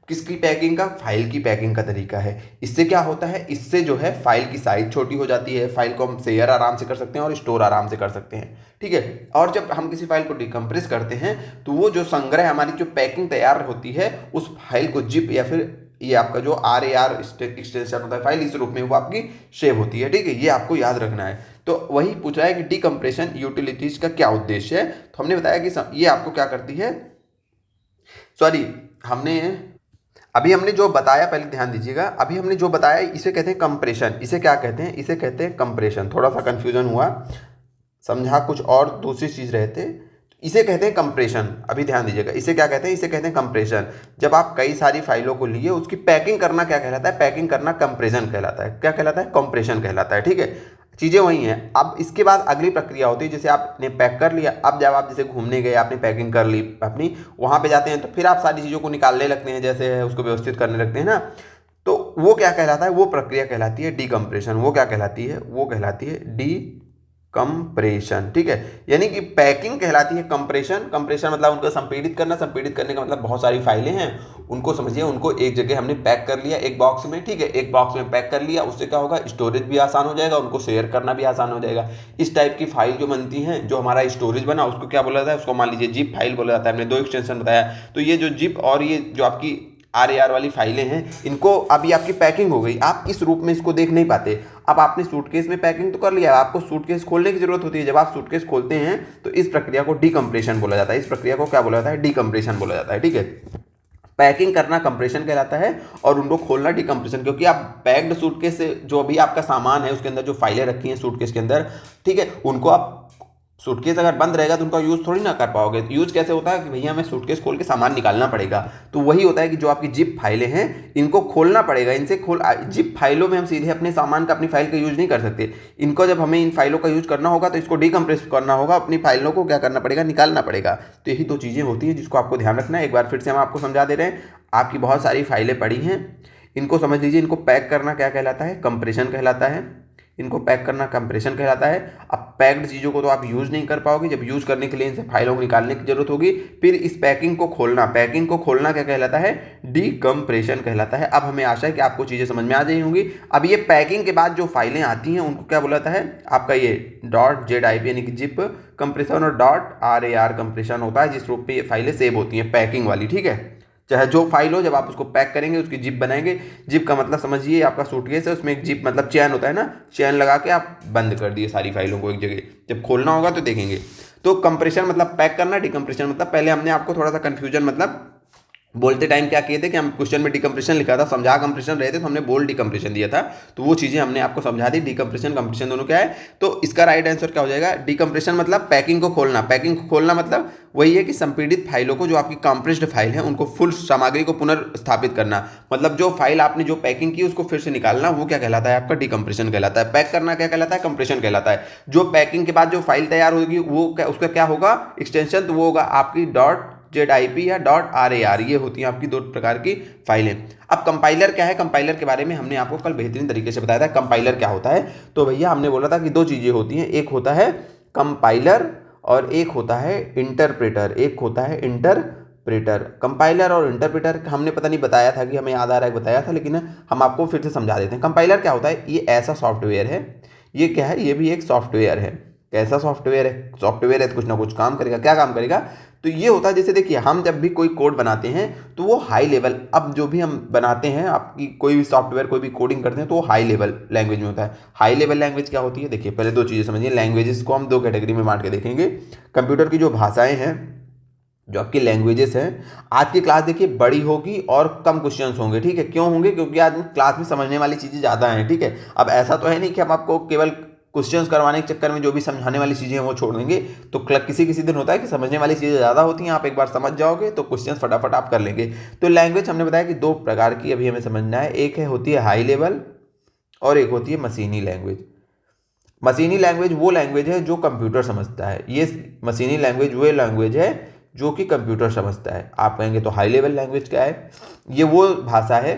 किसकी पैकिंग का, फाइल की पैकिंग का तरीका है। इससे क्या होता है, इससे जो है फाइल की साइज छोटी हो जाती है, फाइल को हम शेयर आराम से कर सकते हैं और स्टोर आराम से कर सकते हैं, ठीक है। और जब हम किसी फाइल को डिकम्प्रेस करते हैं तो वो जो संग्रह, हमारी जो पैकिंग तैयार होती है उस फाइल को जिप या फिर ये आपका जो RAR एक्सटेंशन होता है फाइल, इस रूप में वो आपकी सेव होती है, ठीक है। ये आपको याद रखना है। तो वही पूछ रहा है कि डिकम्प्रेशन यूटिलिटीज का क्या उद्देश्य है। तो हमने बताया कि ये आपको क्या करती है, सॉरी हमने जो बताया, पहले ध्यान दीजिएगा, अभी हमने जो बताया इसे कहते हैं कंप्रेशन। इसे क्या कहते हैं, इसे कहते हैं कंप्रेशन। थोड़ा सा कंफ्यूजन हुआ, समझा कुछ और दूसरी चीज रहते, इसे कहते हैं कंप्रेशन। अभी ध्यान दीजिएगा, इसे क्या कहते हैं, इसे कहते हैं कंप्रेशन। जब आप कई सारी फाइलों को लिए उसकी पैकिंग करना क्या कहलाता है, पैकिंग करना कंप्रेशन कहलाता है। क्या कहलाता है, कंप्रेशन कहलाता है, ठीक है। चीज़ें वही हैं। अब इसके बाद अगली प्रक्रिया होती है, जैसे आपने पैक कर लिया, अब जब आप जैसे घूमने गए, आपने पैकिंग कर ली अपनी, वहाँ पे जाते हैं तो फिर आप सारी चीज़ों को निकालने लगते हैं, जैसे है उसको व्यवस्थित करने लगते हैं ना, तो वो क्या कहलाता है, वो प्रक्रिया कहलाती है डिकम्प्रेशन। वो क्या कहलाती है, वो कहलाती है डिकम्प्रेशन, ठीक है। यानी कि पैकिंग कहलाती है कंप्रेशन। कंप्रेशन मतलब उनको संपीड़ित करना, संपीड़ित करने का मतलब बहुत सारी फाइलें हैं, उनको समझिए, उनको एक जगह हमने पैक कर लिया एक बॉक्स में, ठीक है। एक बॉक्स में पैक कर लिया, उससे क्या होगा, स्टोरेज भी आसान हो जाएगा, उनको शेयर करना भी आसान हो जाएगा। इस टाइप की फाइल जो बनती हैं, जो हमारा स्टोरेज बना उसको क्या बोला जाता है, उसको मान लीजिए जिप फाइल बोला जाता है। हमने 2 एक्सटेंशन बताया, तो ये जो जिप और ये जो आपकी RAR वाली फाइलें हैं, इनको अभी आपकी पैकिंग हो गई, आप इस रूप में इसको देख नहीं पाते। अब आपने सूटकेस में पैकिंग तो कर लिया, आपको सूटकेस खोलने की जरूरत होती है। जब आप सूटकेस खोलते हैं तो इस प्रक्रिया को डिकम्प्रेशन बोला जाता है। इस प्रक्रिया को क्या बोला जाता है, डिकम्प्रेशन बोला जाता है, ठीक है। पैकिंग करना कंप्रेशन कहलाता है और उनको खोलना डिकम्प्रेशन, क्योंकि आप पैक्ड सूटकेस से जो अभी आपका सामान है उसके अंदर जो फाइलें रखी हैं सूटकेस के अंदर, ठीक है, उनको आप, सूटकेस अगर बंद रहेगा तो उनका यूज़ थोड़ी ना कर पाओगे। यूज़ कैसे होता है कि भैया हमें सूटकेस खोल के सामान निकालना पड़ेगा, तो वही होता है कि जो आपकी जिप फाइलें हैं इनको खोलना पड़ेगा। इनसे जिप फाइलों में हम सीधे अपने सामान का, अपनी फाइल का यूज़ नहीं कर सकते। इनको जब हमें इन फाइलों का यूज़ करना होगा तो इसको डिकम्प्रेस करना होगा, अपनी फाइलों को क्या करना पड़ेगा, निकालना पड़ेगा। तो यही 2 चीज़ें होती हैं जिसको आपको ध्यान रखना है। एक बार फिर से हम आपको समझा दे रहे हैं। आपकी बहुत सारी फाइलें पड़ी हैं, इनको समझ लीजिए, इनको पैक करना क्या कहलाता है, कंप्रेशन कहलाता है। इनको पैक करना कंप्रेशन कहलाता है। अब पैक्ड चीज़ों को तो आप यूज़ नहीं कर पाओगे, जब यूज़ करने के लिए इनसे फाइलों को निकालने की जरूरत होगी। फिर इस पैकिंग को खोलना, पैकिंग को खोलना क्या कहलाता है, डिकम्प्रेशन कहलाता है। अब हमें आशा है कि आपको चीज़ें समझ में आ गई होंगी। अब ये पैकिंग के बाद जो फाइलें आती हैं उनको क्या बोला जाता है, आपका ये .zip यानी कि जिप कंप्रेशन और .RAR कंप्रेशन होता है, जिस रूप में ये फाइलें सेव होती हैं पैकिंग वाली, ठीक है। चाहे जो फाइल हो, जब आप उसको पैक करेंगे उसकी जिप बनाएंगे। जिप का मतलब समझिए, आपका सूटकेस है, उसमें एक जिप मतलब चैन होता है ना, चैन लगा के आप बंद कर दिए सारी फाइलों को एक जगह, जब खोलना होगा तो देखेंगे। तो कंप्रेशन मतलब पैक करना, डिकम्प्रेशन मतलब, पहले हमने आपको थोड़ा सा कन्फ्यूजन मतलब बोलते टाइम क्या किए थे कि हम क्वेश्चन में डिकम्प्रेशन लिखा था, समझा कंप्रेशन रहे थे, तो हमने बोल्ड डिकम्प्रेशन दिया था, तो वो चीज़ें हमने आपको समझा दी। डिकम्प्रेशन कंप्रेशन दोनों क्या है, तो इसका राइट आंसर क्या हो जाएगा, डिकम्प्रेशन मतलब पैकिंग को खोलना। पैकिंग को खोलना मतलब वही है कि संपीड़ित फाइलों को, जो आपकी कंप्रेस्ड फाइल है, उनको फुल सामग्री को पुनर्स्थापित करना। मतलब जो फाइल आपने जो पैकिंग की उसको फिर से निकालना, वो क्या कहलाता है, आपका डिकम्प्रेशन कहलाता है। पैक करना क्या कहलाता है, कंप्रेशन कहलाता है। जो पैकिंग के बाद जो फाइल तैयार होगी वो उसका क्या होगा, एक्सटेंशन, तो वो होगा आपकी .zip या .RAR। ये होती हैं आपकी 2 प्रकार की फाइलें। अब कंपाइलर क्या है, कंपाइलर के बारे में हमने आपको कल बेहतरीन तरीके से बताया था। कंपाइलर क्या होता है, तो भैया हमने बोला था कि 2 चीज़ें होती हैं, एक होता है कंपाइलर और एक होता है इंटरप्रेटर। एक होता है इंटरप्रेटर। कंपाइलर और इंटरप्रेटर हमने पता नहीं बताया था कि हमें याद आ रहा है बताया था, लेकिन हम आपको फिर से समझा देते हैं। कंपाइलर क्या होता है, ये ऐसा सॉफ्टवेयर है, ये क्या है, ये भी एक सॉफ्टवेयर है। कैसा सॉफ्टवेयर है, सॉफ्टवेयर है तो कुछ ना कुछ काम करेगा। क्या काम करेगा, तो ये होता है, जैसे देखिए हम जब भी कोई कोड बनाते हैं तो वो हाई लेवल, अब जो भी हम बनाते हैं, आपकी कोई भी सॉफ्टवेयर कोई भी कोडिंग करते हैं तो वो हाई लेवल लैंग्वेज में होता है। हाई लेवल लैंग्वेज क्या होती है, देखिए पहले 2 चीज़ें समझिए। लैंग्वेजेस को हम 2 कैटेगरी में बांट के देखेंगे। कंप्यूटर की जो भाषाएं हैं, जो आपकी लैंग्वेजेस हैं, आज की क्लास देखिए बड़ी होगी और कम क्वेश्चंस होंगे, ठीक है। क्यों होंगे, क्योंकि आज क्लास में समझने वाली चीज़ें ज़्यादा हैं, ठीक है। अब ऐसा तो है नहीं कि हम आपको केवल क्वेश्चंस करवाने के चक्कर में जो भी समझाने वाली चीज़ें हैं वो छोड़ देंगे। तो किसी किसी दिन होता है कि समझने वाली चीज़ें ज़्यादा होती हैं, आप एक बार समझ जाओगे तो क्वेश्चंस फटाफट आप कर लेंगे। तो लैंग्वेज हमने बताया कि 2 प्रकार की अभी हमें समझना है। एक है होती है हाई लेवल और एक होती है मशीनी लैंग्वेज। मशीनी लैंग्वेज वो लैंग्वेज है जो कंप्यूटर समझता है। ये मशीनी लैंग्वेज वो लैंग्वेज है जो कि कंप्यूटर समझता है। आप कहेंगे तो हाई लेवल लैंग्वेज क्या है? ये वो भाषा है,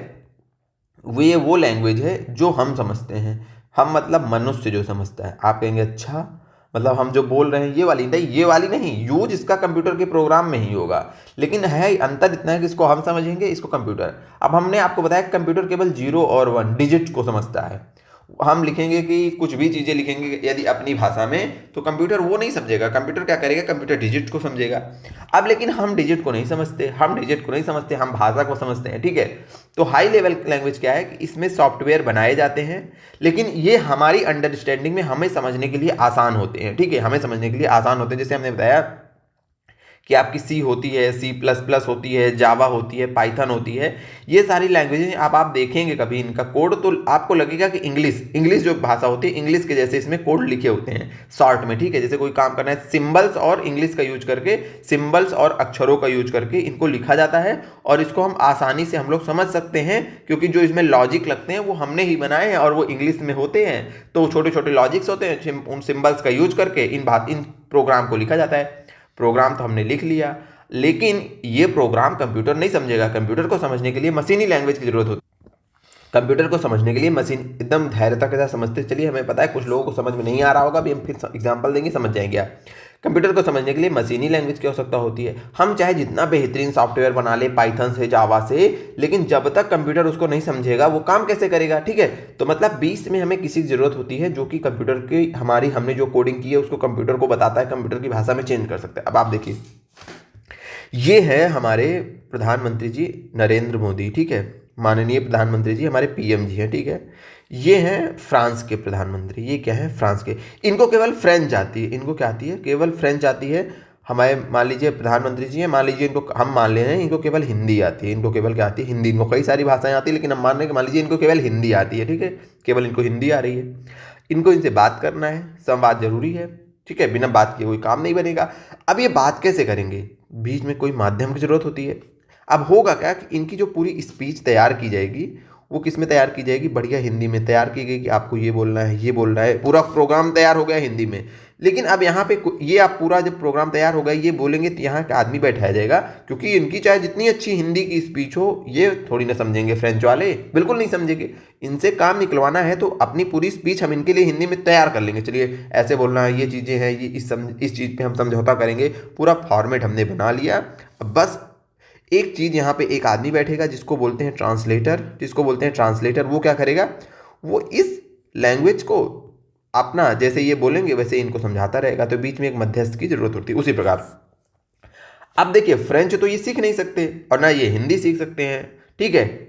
वो लैंग्वेज है जो हम समझते हैं। हम मतलब मनुष्य जो समझता है। आप कहेंगे अच्छा, मतलब हम जो बोल रहे हैं ये वाली नहीं, ये वाली नहीं, यूज इसका कंप्यूटर के प्रोग्राम में ही होगा, लेकिन है अंतर इतना है कि इसको हम समझेंगे, इसको कंप्यूटर। अब हमने आपको बताया कंप्यूटर केवल 0 और 1 डिजिट को समझता है। हम लिखेंगे कि कुछ भी चीज़ें लिखेंगे यदि अपनी भाषा में, तो कंप्यूटर वो नहीं समझेगा। कंप्यूटर क्या करेगा? कंप्यूटर डिजिट को समझेगा। अब लेकिन हम डिजिट को नहीं समझते, हम भाषा को समझते हैं, ठीक है। तो हाई लेवल लैंग्वेज क्या है कि इसमें सॉफ्टवेयर बनाए जाते हैं, लेकिन ये हमारी अंडरस्टैंडिंग में हमें समझने के लिए आसान होते हैं, ठीक है, हमें समझने के लिए आसान होते हैं। जैसे हमने बताया कि आपकी सी होती है, C++ होती है, जावा होती है, पाइथन होती है। ये सारी लैंग्वेजेज आप देखेंगे कभी इनका कोड तो आपको लगेगा कि इंग्लिश जो भाषा होती है, इंग्लिश के जैसे इसमें कोड लिखे होते हैं शॉर्ट में, ठीक है। जैसे कोई काम करना है, सिंबल्स और इंग्लिश का यूज करके, सिंबल्स और अक्षरों का यूज करके इनको लिखा जाता है, और इसको हम आसानी से हम लोग समझ सकते हैं, क्योंकि जो इसमें लॉजिक लगते हैं वो हमने ही बनाए हैं और वो इंग्लिश में होते हैं। तो छोटे छोटे लॉजिक्स होते हैं, उन सिंबल्स का यूज करके इन प्रोग्राम को लिखा जाता है। प्रोग्राम तो हमने लिख लिया, लेकिन ये प्रोग्राम कंप्यूटर नहीं समझेगा। कंप्यूटर को समझने के लिए मशीनी लैंग्वेज की जरूरत होती है। कंप्यूटर को समझने के लिए मशीन एकदम धैर्यता के साथ समझते चलिए। हमें पता है कुछ लोगों को समझ में नहीं आ रहा होगा, अभी हम फिर एग्जांपल देंगे, समझ जाएंगे आप। कंप्यूटर को समझने के लिए मशीनी लैंग्वेज की आवश्यकता होती है। हम चाहे जितना बेहतरीन सॉफ्टवेयर बना ले पाइथन से, जावा से, लेकिन जब तक कंप्यूटर उसको नहीं समझेगा वो काम कैसे करेगा, ठीक है। तो मतलब बीच में हमें किसी की जरूरत होती है जो कि कंप्यूटर की हमने जो कोडिंग की है उसको कंप्यूटर को बताता है, कंप्यूटर की भाषा में चेंज कर सकता है। अब आप देखिए, ये है हमारे प्रधानमंत्री जी नरेंद्र मोदी, ठीक है, माननीय प्रधानमंत्री जी, हमारे पीएम जी हैं, ठीक है। ये हैं फ्रांस के प्रधानमंत्री। ये क्या है? फ्रांस के। इनको केवल फ्रेंच आती है। इनको क्या आती है? केवल फ्रेंच आती है। हमारे मान लीजिए प्रधानमंत्री जी हैं, मान लीजिए इनको हम मान ले रहे हैं इनको केवल हिंदी आती है। इनको केवल क्या आती है? हिंदी। इनको कई सारी भाषाएं आती है, लेकिन हम मान रहे हैं कि मान लीजिए इनको केवल हिंदी आती है, ठीक है, केवल इनको हिंदी आ रही है। इनको इनसे बात करना है, संवाद जरूरी है, ठीक है, बिना बात किए कोई काम नहीं बनेगा। अब ये बात कैसे करेंगे? बीच में कोई माध्यम की जरूरत होती है। अब होगा क्या कि इनकी जो पूरी स्पीच तैयार की जाएगी वो किस में तैयार की जाएगी? बढ़िया हिंदी में तैयार की गई कि आपको ये बोलना है, ये बोलना है, पूरा प्रोग्राम तैयार हो गया हिंदी में। लेकिन अब यहाँ पे ये आप पूरा जब प्रोग्राम तैयार होगा ये बोलेंगे तो यहाँ का आदमी बैठाया जाएगा, क्योंकि इनकी चाहे जितनी अच्छी हिंदी की स्पीच हो, ये थोड़ी ना समझेंगे फ्रेंच वाले, बिल्कुल नहीं समझेंगे। इनसे काम निकलवाना है तो अपनी पूरी स्पीच हम इनके लिए हिंदी में तैयार कर लेंगे। चलिए ऐसे बोलना है, ये चीज़ें हैं, ये इस चीज़ पे हम समझौता करेंगे, पूरा फॉर्मेट हमने बना लिया। अब बस एक चीज़, यहाँ पे एक आदमी बैठेगा जिसको बोलते हैं ट्रांसलेटर। वो क्या करेगा? वो इस लैंग्वेज को अपना जैसे ये बोलेंगे वैसे इनको समझाता रहेगा। तो बीच में एक मध्यस्थ की जरूरत होती है। उसी प्रकार अब देखिए, फ्रेंच तो ये सीख नहीं सकते और ना ये हिंदी सीख सकते हैं, ठीक है।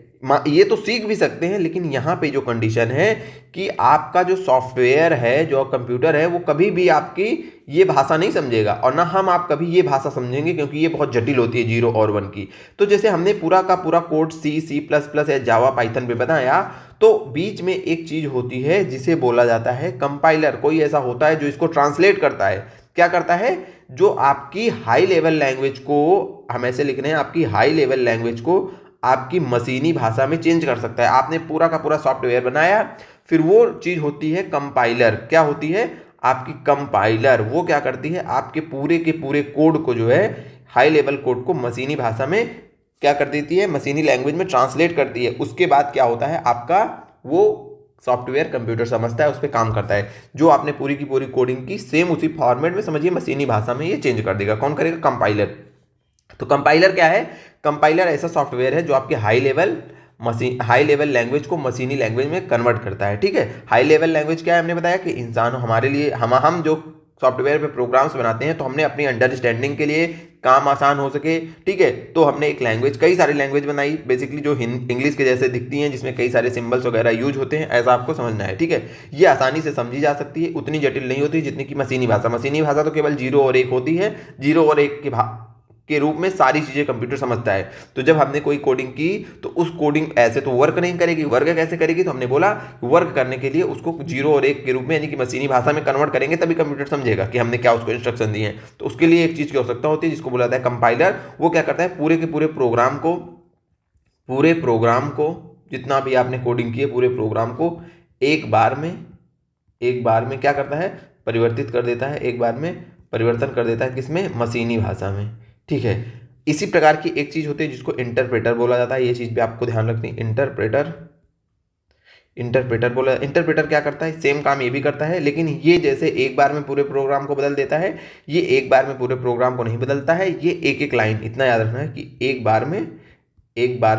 ये तो सीख भी सकते हैं, लेकिन यहाँ पे जो कंडीशन है कि आपका जो सॉफ्टवेयर है, जो कंप्यूटर है, वो कभी भी आपकी ये भाषा नहीं समझेगा, और ना आप कभी ये भाषा समझेंगे, क्योंकि ये बहुत जटिल होती है 0 और 1 की। तो जैसे हमने पूरा का पूरा कोड C++ या जावा पाइथन पे बताया, तो बीच में एक चीज होती है जिसे बोला जाता है कंपाइलर। कोई ऐसा होता है जो इसको ट्रांसलेट करता है। क्या करता है? जो आपकी हाई लेवल लैंग्वेज को, हम ऐसे लिख रहे हैं, आपकी हाई लेवल लैंग्वेज को आपकी मशीनी भाषा में चेंज कर सकता है। आपने पूरा का पूरा सॉफ्टवेयर बनाया, फिर वो चीज होती है कंपाइलर। क्या होती है? आपकी कंपाइलर। वो क्या करती है? आपके पूरे के पूरे कोड को, जो है हाई लेवल कोड को, मशीनी भाषा में क्या कर देती है? मशीनी लैंग्वेज में ट्रांसलेट करती है। उसके बाद क्या होता है? आपका वो सॉफ्टवेयर कंप्यूटर समझता है, उस पर काम करता है। जो आपने पूरी की पूरी कोडिंग की, सेम उसी फॉर्मेट में, समझिए मशीनी भाषा में ये चेंज कर देगा। कौन करेगा? कंपाइलर। तो कंपाइलर क्या है? कंपाइलर ऐसा सॉफ्टवेयर है जो आपके हाई लेवल लैंग्वेज को मशीनी लैंग्वेज में कन्वर्ट करता है, ठीक है। हाई लेवल लैंग्वेज क्या है? हमने बताया कि इंसान हमारे लिए, हम जो सॉफ्टवेयर पे प्रोग्राम्स बनाते हैं, तो हमने अपनी अंडरस्टैंडिंग के लिए, काम आसान हो सके, ठीक है, तो हमने एक लैंग्वेज, कई सारी लैंग्वेज बनाई बेसिकली, जो इंग्लिश के जैसे दिखती हैं, जिसमें कई सारे सिंबल्स वगैरह यूज होते हैं। ऐसा आपको समझना है, ठीक है। ये आसानी से समझी जा सकती है, उतनी जटिल नहीं होती जितनी की मशीनी भाषा। मशीनी भाषा तो केवल 0 और 1 होती है। 0 और 1 के रूप में सारी चीजें कंप्यूटर समझता है। तो जब हमने कोई कोडिंग की, तो उस कोडिंग ऐसे तो वर्क नहीं करेगी। वर्क कैसे करेगी? तो हमने बोला वर्क करने के लिए उसको 0 और 1 के रूप में, यानी कि मशीनी भाषा में कन्वर्ट करेंगे, तभी कंप्यूटर समझेगा कि हमने क्या उसको इंस्ट्रक्शन दिए हैं। तो उसके लिए एक चीज की आवश्यकता होती है जिसको बोला जाता है कंपाइलर। वो क्या करता है? पूरे के पूरे प्रोग्राम को जितना भी आपने कोडिंग की है, पूरे प्रोग्राम को एक बार में एक बार में क्या करता है, परिवर्तित कर देता है, एक बार में परिवर्तन कर देता है, किसमें, मशीनी भाषा में। ठीक है, इसी प्रकार की एक चीज़ होती है जिसको इंटरप्रेटर बोला जाता है। ये चीज़ भी आपको ध्यान रखनी, इंटरप्रेटर बोला। इंटरप्रेटर क्या करता है, सेम काम ये भी करता है, लेकिन ये जैसे एक बार में पूरे प्रोग्राम को बदल देता है, ये एक बार में पूरे प्रोग्राम को नहीं बदलता है, ये एक एक लाइन, इतना याद रखना है कि एक बार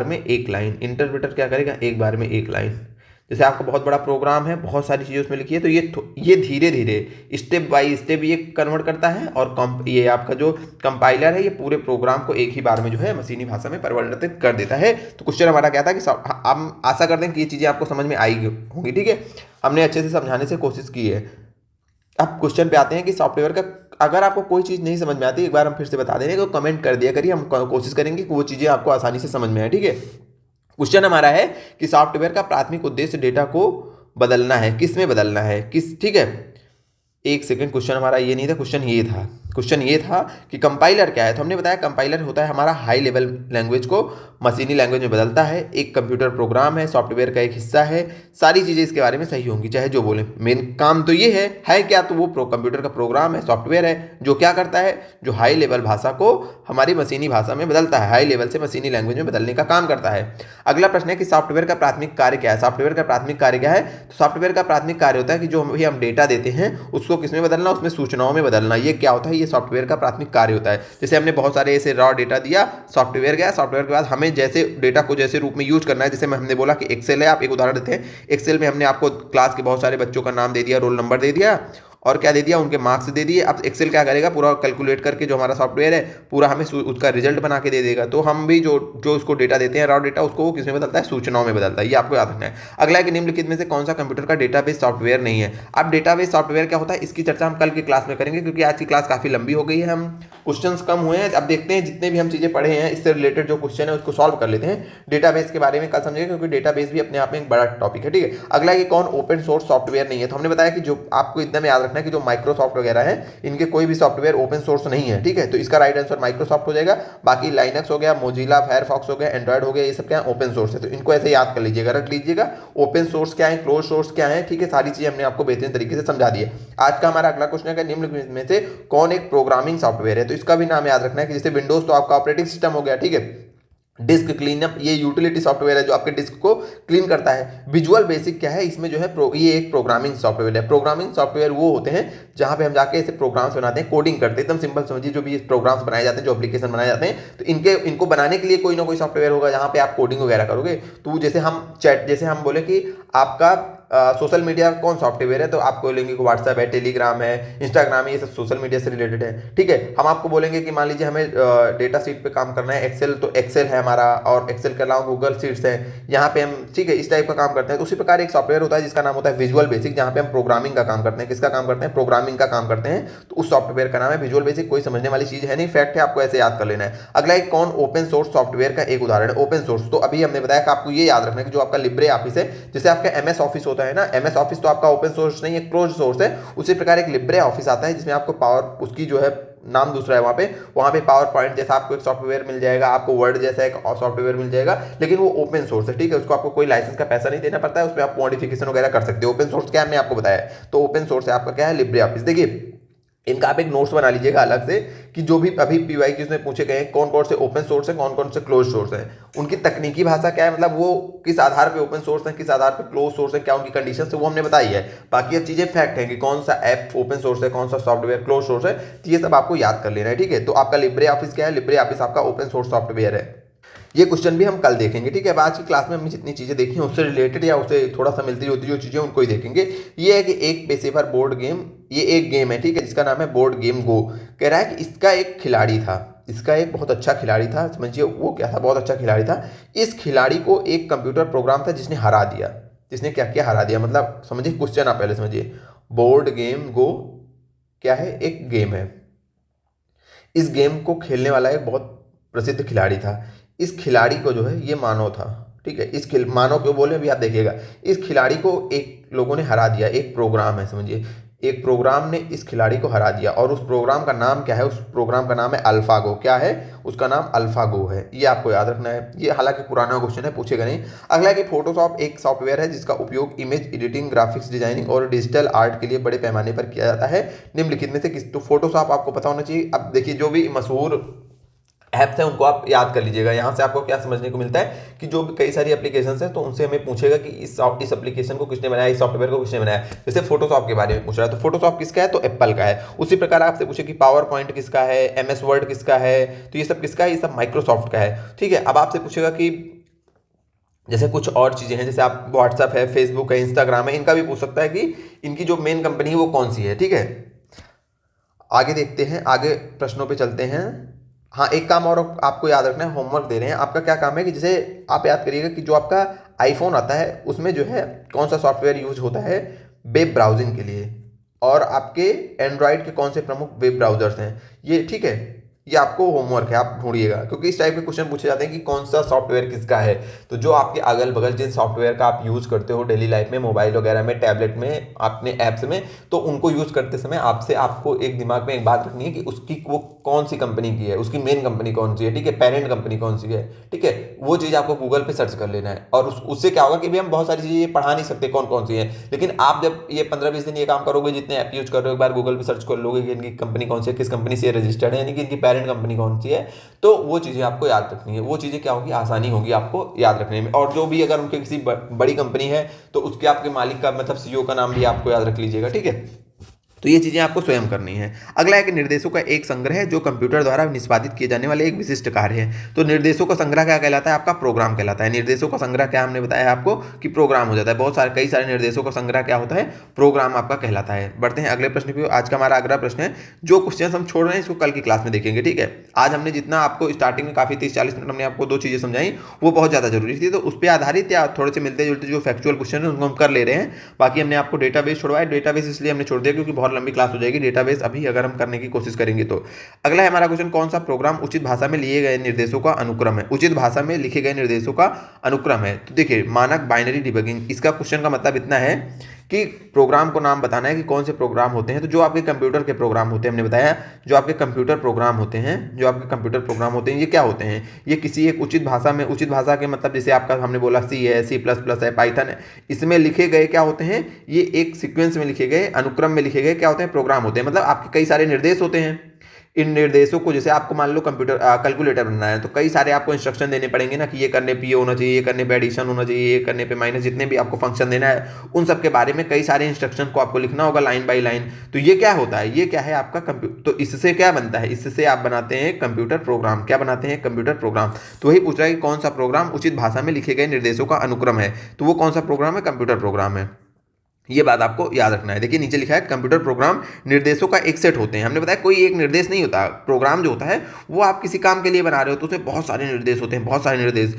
में एक लाइन। इंटरप्रेटर क्या करेगा, एक बार में एक लाइन। जैसे आपका बहुत बड़ा प्रोग्राम है, बहुत सारी चीज़ें उसमें लिखी है, तो ये धीरे धीरे स्टेप बाय स्टेप ये कन्वर्ट करता है, और ये आपका जो कंपाइलर है ये पूरे प्रोग्राम को एक ही बार में जो है मशीनी भाषा में परिवर्तित कर देता है। तो क्वेश्चन हमारा क्या था कि हम आशा करते हैं कि ये चीज़ें आपको समझ में आई होंगी। ठीक है, हमने अच्छे से समझाने से कोशिश की है। अब क्वेश्चन पे आते हैं कि सॉफ्टवेयर का, अगर आपको कोई चीज़ नहीं समझ में आती, एक बार हम फिर से बता देंगे, तो कमेंट कर दिया करिए, हम कोशिश करेंगे कि वो चीज़ें आपको आसानी से समझ में आए। ठीक है, क्वेश्चन हमारा है कि सॉफ्टवेयर का प्राथमिक उद्देश्य डेटा को बदलना है, किस में बदलना है, किस। ठीक है, एक सेकंड, क्वेश्चन हमारा ये नहीं था, क्वेश्चन ये था कि कंपाइलर क्या है। तो हमने बताया कंपाइलर होता है हमारा हाई लेवल लैंग्वेज को मशीनी लैंग्वेज में बदलता है, एक कंप्यूटर प्रोग्राम है, सॉफ्टवेयर का एक हिस्सा है। सारी चीज़ें इसके बारे में सही होंगी, चाहे जो बोले। मेन काम तो ये है क्या, तो वो कंप्यूटर का प्रोग्राम है, सॉफ्टवेयर है, जो क्या करता है, जो हाई लेवल भाषा को हमारी मशीनी भाषा में बदलता है, हाई लेवल से मशीनी लैंग्वेज में बदलने का काम करता है। अगला प्रश्न है कि सॉफ्टवेयर का प्राथमिक कार्य क्या है। सॉफ्टवेयर का प्राथमिक कार्य क्या है, तो सॉफ्टवेयर का प्राथमिक कार्य होता है कि जो भी हम डेटा देते हैं उसको किसमें बदलना, उसमें सूचनाओं में बदलना। ये क्या होता है, ये सॉफ्टवेयर का प्राथमिक कार्य होता है। जैसे हमने बहुत सारे ऐसे रॉ डेटा दिया, सॉफ्टवेयर गया, सॉफ्टवेयर के बाद हमें जैसे डेटा को जैसे रूप में यूज करना है, जैसे हमने बोला कि एक्सेल है, आप एक उदाहरण देते हैं, एक्सेल में हमने आपको क्लास के बहुत सारे बच्चों का नाम दे दिया, रोल नंबर दे दिया, और क्या दे दिया, उनके मार्क्स दे दिए। अब एक्सेल क्या करेगा, पूरा कैलकुलेट करके जो हमारा सॉफ्टवेयर है पूरा हमें उसका रिजल्ट बना के दे देगा। तो हम भी जो उसको डेटा देते हैं, रॉ डेटा, उसको वो किसमें बदलता है, सूचनाओं में बदलता है। ये आपको याद रखना है। अगला है कि निम्नलिखित में से कौन सा कंप्यूटर का डेटाबेस सॉफ्टवेयर नहीं है। अब डेटाबेस सॉफ्टवेयर क्या होता है, इसकी चर्चा हम कल की क्लास में करेंगे, क्योंकि आज की क्लास काफ़ी लंबी हो गई है, हम क्वेश्चंस कम हुए हैं। अब देखते हैं जितने भी हम चीज़ें पढ़े हैं इससे रिलेटेड जो क्वेश्चन है उसको सॉल्व कर लेते हैं। डेटाबेस के बारे में कल समझेंगे, क्योंकि डेटाबेस भी अपने आप में एक बड़ा टॉपिक है। ठीक है, अगला ये कौन ओपन सोर्स सॉफ्टवेयर नहीं है। तो हमने बताया कि जो आपको एकदम याद रखना है कि जो माइक्रोसॉफ्ट वगैरह है, इनके कोई भी सॉफ्टवेयर ओपन सोर्स नहीं है। ठीक है, तो इसका राइट आंसर माइक्रोसॉफ्ट हो जाएगा। बाकी लाइनक्स हो गया, मोजिला, फायरफॉक्स हो गया, एंड्रॉइड हो गया, ये सब क्या है, ओपन सोर्स है। तो इनको ऐसे याद कर लीजिएगा, रख लीजिएगा, ओपन सोर्स क्या है, क्लोज सोर्स क्या है। ठीक है, सारी चीजें हमने आपको बेहतरीन तरीके से समझा दी है। आज का हमारा अगला क्वेश्चन है, निम्नलिखित में से कौन एक प्रोग्रामिंग सॉफ्टवेयर है। तो इसका भी नाम याद रखना है कि जैसे विंडोज तो आपका ऑपरेटिंग सिस्टम हो गया। ठीक है, डिस्क क्लीनअप ये यूटिलिटी सॉफ्टवेयर है जो आपके डिस्क को क्लीन करता है। विजुअल बेसिक क्या है, इसमें जो है ये एक प्रोग्रामिंग सॉफ्टवेयर है। प्रोग्रामिंग सॉफ्टवेयर वो होते हैं जहां पे हम जाके ऐसे प्रोग्राम्स बनाते हैं, कोडिंग करते हैं। एकदम सिंपल समझिए, जो भी प्रोग्राम्स बनाए जाते हैं, जो एप्लीकेशन बनाए जाते हैं, तो इनको बनाने के लिए कोई ना कोई सॉफ्टवेयर होगा जहां पे आप कोडिंग वगैरह करोगे। तो जैसे हम बोले कि आपका सोशल मीडिया कौन सॉफ्टवेयर है, तो आपको बोलेंगे कि व्हाट्सएप है, टेलीग्राम है, इंस्टाग्राम है, ये सब सोशल मीडिया से रिलेटेड है। ठीक है, हम आपको बोलेंगे कि मान लीजिए हमें डेटा शीट पे काम करना है, एक्सेल, तो एक्सेल है हमारा, और एक्सेल के अलावा गूगल शीट्स है, यहाँ पे हम, ठीक है, इस टाइप का काम करते हैं। तो उसी प्रकार एक सॉफ्टवेयर होता है जिसका नाम होता है विजुअल बेसिक, जहाँ पे हम प्रोग्रामिंग का काम करते हैं। किसका काम करते हैं, प्रोग्रामिंग का काम करते हैं। तो उस सॉफ्टवेयर का नाम है विजुअल बेसिक। कोई समझने वाली चीज है नहीं, फैक्ट है, आपको ऐसे याद कर लेना है। अगला एक कौन ओपन सोर्स सॉफ्टवेयर का एक उदाहरण है। ओपन सोर्स तो अभी हमने बताया कि आपको ये याद रखना है कि जो आपका लिब्रे ऑफिस है, जैसे आपका एमएस ऑफिस होता है ना, एमएस ऑफिस तो आपका ओपन सोर्स नहीं है, क्लोज सोर्स है। उसी प्रकार एक लिब्रे ऑफिस आता है जिसमें आपको पावर, उसकी जो है नाम दूसरा है, वहाँ पे पावर पॉइंट जैसा आपको एक सॉफ्टवेयर मिल जाएगा, आपको वर्ड जैसा एक सॉफ्टवेयर मिल जाएगा, लेकिन वो ओपन सोर्स है। ठीक है, उसको आपको कोई लाइसेंस का पैसा नहीं देना पड़ता है, उसमें आप मॉडिफिकेशन वगैरह कर सकते हो। ओपन सोर्स क्या है, हमने आपको बताया। तो ओपन सोर्स है आपका क्या है, लिब्रे ऑफिस। देखिए, इनका आप एक नोट्स बना लीजिएगा अलग से कि जो भी अभी पीवाईक्यूज में पूछे गए कौन कौन से ओपन सोर्स है, कौन कौन से क्लोज सोर्स है, उनकी तकनीकी भाषा क्या है, मतलब वो किस आधार पे ओपन सोर्स है, किस आधार पे क्लोज सोर्स है, क्या उनकी कंडीशन है, वो हमने बताई है। बाकी अब चीजें फैक्ट है कि कौन सा ऐप ओपन सोर्स है, कौन सा सॉफ्टवेयर क्लोज सोर्स है, तो ये सब आपको याद कर लेना है। ठीक है, तो आपका लिब्रे ऑफिस क्या है, लिब्रे ऑफिस आपका ओपन सोर्स सॉफ्टवेयर है। ये क्वेश्चन भी हम कल देखेंगे। ठीक है, अब आज की क्लास में हमने जितनी चीज़ें देखी हैं उससे रिलेटेड या उससे थोड़ा सा मिलती जुलती जो चीज़ें उनको ही देखेंगे। ये है कि एक पेशेवर बोर्ड गेम, ये एक गेम है, ठीक है, जिसका नाम है बोर्ड गेम गो। कह रहा है कि इसका एक खिलाड़ी था, इसका एक बहुत अच्छा खिलाड़ी था। समझिए वो क्या था, बहुत अच्छा खिलाड़ी था। इस खिलाड़ी को एक कंप्यूटर प्रोग्राम था जिसने हरा दिया। जिसने क्या क्या हरा दिया, मतलब समझिए क्वेश्चन आप पहले समझिए। बोर्ड गेम गो क्या है, एक गेम है। इस गेम को खेलने वाला एक बहुत प्रसिद्ध खिलाड़ी था। इस खिलाड़ी को जो है ये मानव था। ठीक है, इस मानव क्यों बोले अभी आप देखिएगा। इस खिलाड़ी को एक लोगों ने हरा दिया, एक प्रोग्राम है समझिए, एक प्रोग्राम ने इस खिलाड़ी को हरा दिया और उस प्रोग्राम का नाम क्या है, उस प्रोग्राम का नाम है अल्फागो। क्या है उसका नाम? अल्फागो है। ये आपको याद रखना है। ये हालांकि पुराना क्वेश्चन है, पूछेगा नहीं। अगला है कि फोटोशॉप एक सॉफ्टवेयर है जिसका उपयोग इमेज एडिटिंग, ग्राफिक्स डिजाइनिंग और डिजिटल आर्ट के लिए बड़े पैमाने पर किया जाता है। निम्नलिखित में से किस? तो फोटोशॉप आपको पता होना चाहिए। अब देखिए, जो भी मशहूर ऐप्स हैं उनको आप याद कर लीजिएगा। यहाँ से आपको क्या समझने को मिलता है कि जो भी कई सारी एप्लीकेशंस हैं तो उनसे हमें पूछेगा कि इस एप्लीकेशन को किसने बनाया, इस सॉफ्टवेयर को किसने बनाया। जैसे फोटोशॉप के बारे में पूछ रहा है तो फोटोशॉप किसका है? तो एप्पल का है। उसी प्रकार आपसे पूछे कि पावर पॉइंट किसका है, एमएस वर्ड किसका है, तो ये सब किसका है? ये सब माइक्रोसॉफ्ट का है। ठीक है। अब आपसे पूछेगा कि जैसे कुछ और चीज़ें हैं, जैसे आप व्हाट्सअप है, फेसबुक है, इंस्टाग्राम है, इनका भी पूछ सकता है कि इनकी जो मेन कंपनी है वो कौन सी है। ठीक है। आगे देखते हैं, आगे प्रश्नों पे चलते हैं। हाँ, एक काम और आपको याद रखना है, होमवर्क दे रहे हैं। आपका क्या काम है कि जैसे आप याद करिएगा कि जो आपका आईफोन आता है उसमें जो है कौन सा सॉफ्टवेयर यूज होता है वेब ब्राउजिंग के लिए, और आपके एंड्रॉयड के कौन से प्रमुख वेब ब्राउजर्स हैं ये। ठीक है। ये आपको होमवर्क है, आप ढूंढिएगा, क्योंकि इस टाइप के क्वेश्चन पूछे जाते हैं कि कौन सा सॉफ्टवेयर किसका है। तो जो आपके अगल बगल जिन सॉफ्टवेयर का आप यूज़ करते हो डेली लाइफ में, मोबाइल वगैरह में, टैबलेट में, अपने ऐप्स में, तो उनको यूज़ करते समय आपको एक दिमाग में एक बात रखनी है कि उसकी वो कौन सी कंपनी की है, उसकी मेन कंपनी कौन सी है। ठीक है। पेरेंट कंपनी कौन सी है। ठीक है। वो चीज़ आपको गूगल पे सर्च कर लेना है। और उससे क्या होगा कि भाई हम बहुत सारी चीज़ें पढ़ा नहीं सकते कौन कौन सी है, लेकिन आप जब ये 15-20 दिन ये काम करोगे, जितने ऐप यूज कर रहे हो, एक बार गूगल पे सर्च कर लोगे कि इनकी कंपनी कौन सी है, किस कंपनी से रजिस्टर्ड है, यानी कि इनकी पेरेंट कंपनी कौन सी है, तो वो चीज़ें आपको याद रखनी है। वो चीज़ें क्या होगी? आसानी होगी आपको याद रखने में। और जो भी अगर उनके किसी बड़ी कंपनी है तो उसके आपके मालिक का मतलब सीईओ का नाम भी आपको याद रख लीजिएगा। ठीक है। तो ये चीज़ें आपको स्वयं करनी है। अगला है कि निर्देशों का एक संग्रह है जो कंप्यूटर द्वारा निष्पादित किए जाने वाले एक विशिष्ट कार्य है। तो निर्देशों का संग्रह क्या कहलाता है? आपका प्रोग्राम कहलाता है। निर्देशों का संग्रह क्या हमने बताया आपको कि प्रोग्राम हो जाता है। बहुत सारे कई सारे निर्देशों का संग्रह क्या होता है? प्रोग्राम आपका कहलाता है। बढ़ते हैं अगले प्रश्न की। आज का हमारा अगला प्रश्न है, जो क्वेश्चन हम छोड़ रहे हैं इसको कल की क्लास में देखेंगे। ठीक है। आज हमने जितना आपको स्टार्टिंग में काफ़ी 30-40 मिनट हमने आपको 2 चीज़ें समझाई, वो बहुत ज़्यादा जरूरी थी, तो उस पर आधारित या थोड़े से मिलते जुलते जो फैक्चुअल क्वेश्चन है उनको हम कर ले रहे हैं। बाकी हमने आपको डेटाबेस छोड़वाया। डेटाबेस इसलिए हमने छोड़ दिया क्योंकि बहुत लंबी क्लास हो जाएगी डेटाबेस अभी अगर हम करने की कोशिश करेंगे तो। अगला है हमारा क्वेश्चन, कौन सा प्रोग्राम उचित भाषा में लिए गए निर्देशों का अनुक्रम है? उचित भाषा में लिखे गए निर्देशों का अनुक्रम है। तो देखिए, मानक बाइनरी डिबगिंग, इसका क्वेश्चन का मतलब इतना है कि प्रोग्राम को नाम बताना है कि कौन से प्रोग्राम होते हैं। तो जो आपके कंप्यूटर के प्रोग्राम होते हैं, हमने बताया जो आपके कंप्यूटर प्रोग्राम होते हैं, जो आपके कंप्यूटर प्रोग्राम होते हैं, ये क्या होते हैं? ये किसी एक उचित भाषा में, उचित भाषा के मतलब जैसे आपका हमने बोला सी है, C++ है, पाइथन है, इसमें लिखे गए क्या होते हैं? ये एक सीक्वेंस में लिखे गए, अनुक्रम में लिखे गए क्या होते हैं? प्रोग्राम होते हैं। मतलब आपके कई सारे निर्देश होते हैं। इन निर्देशों को, जैसे आपको मान लो कंप्यूटर कैलकुलेटर बनना है तो कई सारे आपको इंस्ट्रक्शन देने पड़ेंगे ना कि ये करने पे ये होना चाहिए, ये करने पे एडिशन होना चाहिए, ये करने पे माइनस, जितने भी आपको फंक्शन देना है उन सब के बारे में कई सारे इंस्ट्रक्शन को आपको लिखना होगा लाइन बाय लाइन। तो ये क्या होता है? ये क्या है आपका कंप्यूटर। तो इससे क्या बनता है? इससे आप बनाते हैं कंप्यूटर प्रोग्राम। क्या बनाते हैं? Computer program. तो वही पूछ रहा है कि कौन सा प्रोग्राम उचित भाषा में लिखे गए निर्देशों का अनुक्रम है। तो वो कौन सा प्रोग्राम है? कंप्यूटर प्रोग्राम है। ये बात आपको याद रखना है। देखिए नीचे लिखा है कंप्यूटर प्रोग्राम निर्देशों का एक सेट होते हैं। हमने बताया कोई एक निर्देश नहीं होता। प्रोग्राम जो होता है वो आप किसी काम के लिए बना रहे हो तो उसमें बहुत सारे निर्देश होते हैं, बहुत सारे निर्देश,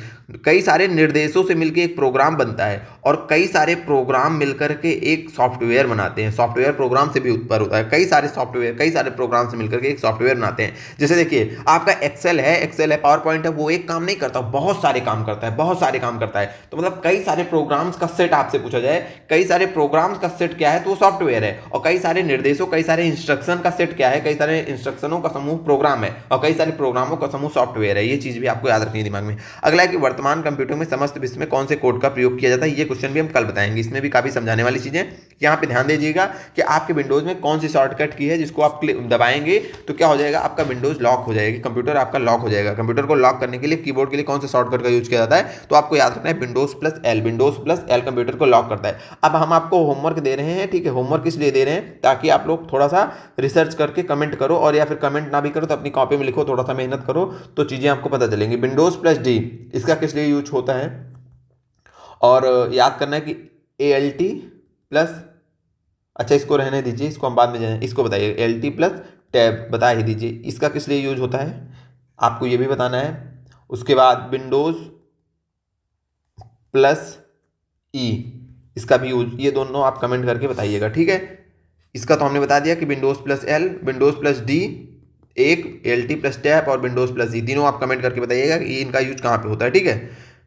कई सारे निर्देशों से मिलकर एक प्रोग्राम बनता है और कई सारे प्रोग्राम मिलकर के एक सॉफ्टवेयर बनाते हैं। सॉफ्टवेयर प्रोग्राम से भी ऊपर होता है। कई सारे सॉफ्टवेयर, कई सारे प्रोग्राम से मिलकर के एक सॉफ्टवेयर बनाते हैं। जैसे देखिए आपका एक्सेल है, पावर पॉइंट है, वो एक काम नहीं करता, बहुत सारे काम करता है, बहुत सारे काम करता है। तो मतलब कई सारे प्रोग्राम्स का सेट आपसे पूछा जाए, कई सारे प्रोग्राम्स का सेट क्या है? तो वो सॉफ्टवेयर है। और कई सारे निर्देशों, कई सारे इंस्ट्रक्शन का सेट क्या है? कई सारे इंस्ट्रक्शनों का समूह प्रोग्राम है और कई सारे प्रोग्रामों का समूह सॉफ्टवेयर है। ये चीज भी आपको याद रखनी है दिमाग में। अगला है कि वर्तमान कंप्यूटर में समस्त विश्व में कौन से कोड का प्रयोग किया जाता है। ये क्वेश्चन भी हम कल बताएंगे। इसमें भी काफी समझाने वाली चीजें। यहाँ पे ध्यान दीजिएगा कि आपके विंडोज में कौन सी शॉर्टकट की है जिसको आप दबाएंगे तो क्या हो जाएगा? आपका विंडोज लॉक हो जाएगी, कंप्यूटर आपका लॉक हो जाएगा। कंप्यूटर को लॉक करने के लिए कीबोर्ड के लिए कौन से शॉर्टकट का यूज किया जाता है? तो आपको याद रखना है विंडोज+L। विंडोज+L कंप्यूटर को लॉक करता है। अब हम आपको होमवर्क दे रहे हैं, ठीक है। होमवर्क इसलिए दे रहे हैं ताकि आप लोग थोड़ा सा रिसर्च करके कमेंट करो, और या फिर कमेंट ना भी करो तो अपनी कॉपी में लिखो, थोड़ा सा मेहनत करो तो चीजें आपको पता चलेंगी। विंडोज+D इसका किस लिए यूज होता है? और याद करना है कि ALT प्लस, अच्छा इसको रहने दीजिए, इसको हम बाद में जाएं, इसको बताइए। ALT+Tab बता ही दीजिए इसका किस लिए यूज होता है, आपको ये भी बताना है। उसके बाद Windows+E इसका भी यूज, ये दोनों आप कमेंट करके बताइएगा, ठीक है। इसका तो हमने बता दिया कि Windows+L, Windows+D एक, ALT+Tab और Windows+E तीनों आप कमेंट करके बताइएगा कि इनका यूज कहाँ पे होता है, ठीक है।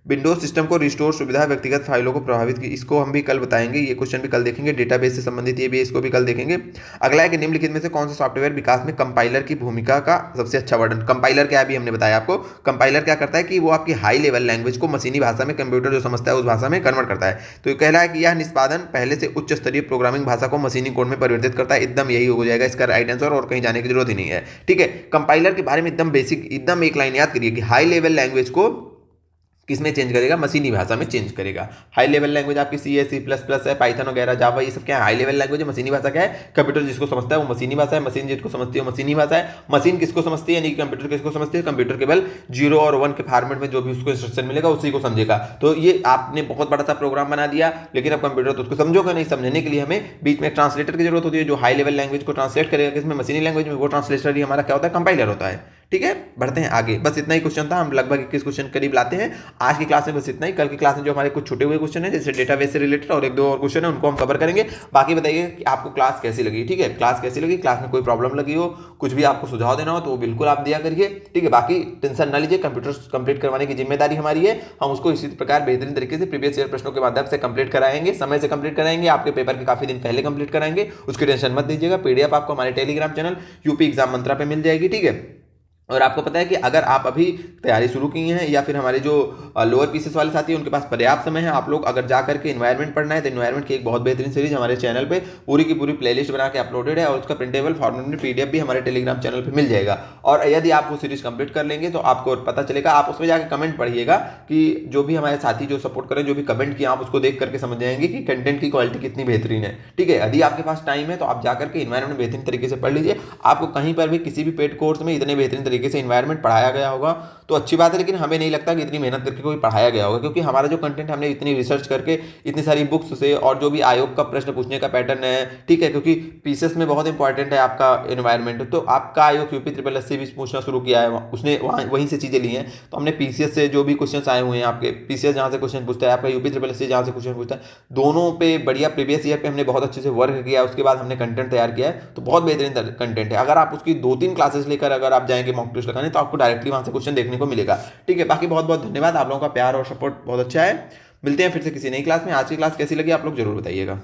विंडोज सिस्टम को रिस्टोर सुविधा व्यक्तिगत फाइलों को प्रभावित की, इसको हम भी कल बताएंगे, ये क्वेश्चन भी कल देखेंगे। डेटाबेस से संबंधित ये भी, इसको भी कल देखेंगे। अगला है कि निम्नलिखित में से कौन सा सॉफ्टवेयर विकास में कंपाइलर की भूमिका का सबसे अच्छा वर्णन। कंपाइलर क्या है अभी हमने बताया आपको। कंपाइलर क्या करता है कि वो आपकी हाई लेवल लैंग्वेज को मशीनी भाषा में कंप्यूटर जो समझता है उस भाषा में कन्वर्ट करता है। तो ये कह रहा है कि यह निष्पादन पहले से उच्च स्तरीय प्रोग्रामिंग भाषा को मशीनी कोड में परिवर्तित करता है। एकदम यही हो जाएगा इसका राइट आंसर, और कहीं जाने की जरूरत ही नहीं है। ठीक है, कंपाइलर के बारे में एकदम बेसिक, एकदम एक लाइन याद करिए कि हाई लेवल लैंग्वेज को किसमें चेंज करेगा, मशीनी भाषा में चेंज करेगा। हाई लेवल लैंग्वेज आपकी सी है, सी प्लस प्लस है, पाइथन वगैरह, जावा, ये सब क्या है, हाई लेवल लैंग्वेज है। मशीनी भाषा क्या है, कंप्यूटर जिसको समझता है वो मशीनी भाषा है, मशीन जिसको समझती है वो मशीनी भाषा है। मशीन किसको समझती है, यानी कि कंप्यूटर किसको समझती है, कंप्यूटर केवल 0 और 1 के फॉर्मेट में जो भी उसको इंस्ट्रक्शन मिलेगा उसी को समझेगा। तो ये आपने बहुत बड़ा सा प्रोग्राम बना दिया, लेकिन अब कंप्यूटर तो उसको समझोगे नहीं। समझने के लिए हमें बीच में ट्रांसलेटर की जरूरत होती है, जो हाई लेवल लैंग्वेज को ट्रांसलेट करेगा किसमें, मशीनी लैंग्वेज में। वो ट्रांसलेटर ही हमारा क्या होता है, कंपाइलर होता है। ठीक है, बढ़ते हैं आगे। बस इतना ही क्वेश्चन था, हम लगभग 21 क्वेश्चन करीब लाते हैं आज की क्लास में। बस इतना ही। कल की क्लास में जो हमारे कुछ छूटे हुए क्वेश्चन है, जैसे डेटाबेस से रिलेटेड और 1-2 और क्वेश्चन है, उनको हम कवर करेंगे। बाकी बताइए कि आपको क्लास कैसी लगी। ठीक है, क्लास कैसी लगी, क्लास में कोई प्रॉब्लम लगी हो, कुछ भी आपको सुझाव देना हो तो वो बिल्कुल आप दिया करिए। ठीक है, बाकी टेंशन ना लीजिए, कंप्यूटर कंप्लीट करवाने की जिम्मेदारी हमारी है। हम उसको इसी प्रकार बेहतरीन तरीके से प्रीवियस ईयर प्रश्नों के माध्यम से कंप्लीट कराएंगे, समय से कंप्लीट कराएंगे, आपके पेपर के काफी दिन पहले कंप्लीट कराएंगे। उसकी टेंशन मत दीजिएगा। पीडीएफ आपको हमारे टेलीग्राम चैनल यूपी एग्जाम मंत्रा पे मिल जाएगी। ठीक है, और आपको पता है कि अगर आप अभी तैयारी शुरू की हैं या फिर हमारे जो लोअर पीसीएस वाले साथी हैं उनके पास पर्याप्त समय है, आप लोग अगर जा करके इन्वायरमेंट पढ़ना है तो इन्वायरमेंट की एक बहुत बेहतरीन सीरीज हमारे चैनल पे पूरी की पूरी प्लेलिस्ट बना के अपलोडेड है, और उसका प्रिंटेबल फॉर्मेट में पीडीएफ भी हमारे टेलीग्राम चैनल पर मिल जाएगा। और यदि आप वो सीरीज कंप्लीट कर लेंगे तो आपको पता चलेगा, आप उसमें जाकर कमेंट पढ़िएगा कि जो भी हमारे साथी जो सपोर्ट करें, जो भी कमेंट किया, आप उसको देख करके समझ जाएंगे कि कंटेंट की क्वालिटी कितनी बेहतरीन है। ठीक है, यदि आपके पास टाइम है तो आप जाकर के इन्वायरमेंट बेहतरीन तरीके से पढ़ लीजिए। आपको कहीं पर भी किसी भी पेड कोर्स में इतने बेहतरीन तरीके से इन्वायरमेंट पढ़ाया गया होगा तो अच्छी बात है, लेकिन हमें नहीं लगता कि इतनी मेहनत करके कोई पढ़ाया गया होगा, क्योंकि हमारा जो कंटेंट हमने इतनी रिसर्च करके इतनी सारी बुक्स से, और जो भी आयोग का प्रश्न पूछने का पैटर्न है, ठीक है, क्योंकि पीसीएस में बहुत इंपॉर्टेंट है आपका एनवायरनमेंट, तो आपका आयोग यूपी ट्रिपल एस से भी पूछना शुरू किया है, उसने वहीं से चीज़ें ली हैं। तो हमने पीसीएस से जो भी क्वेश्चन आए हुए हैं आपके, पीसीएस जहाँ से क्वेश्चन पूछता है, आपका यूपी ट्रिपल एस से जहाँ से क्वेश्चन पूछता है, दोनों पे बढ़िया प्रीवियस ईयर पे हमने बहुत अच्छे से वर्क किया है। उसके बाद हमने कंटेंट तैयार किया है, तो बहुत बेहतरीन कंटेंट है। अगर आप उसकी 2-3 क्लासेस लेकर अगर आप जाएंगे मॉक टेस्ट लगाने, तो आपको डायरेक्टली वहाँ से क्वेश्चन देखने को मिलेगा। ठीक है, बाकी बहुत बहुत धन्यवाद, आप लोगों का प्यार और सपोर्ट बहुत अच्छा है। मिलते हैं फिर से किसी नई क्लास में। आज की क्लास कैसी लगी आप लोग जरूर बताइएगा।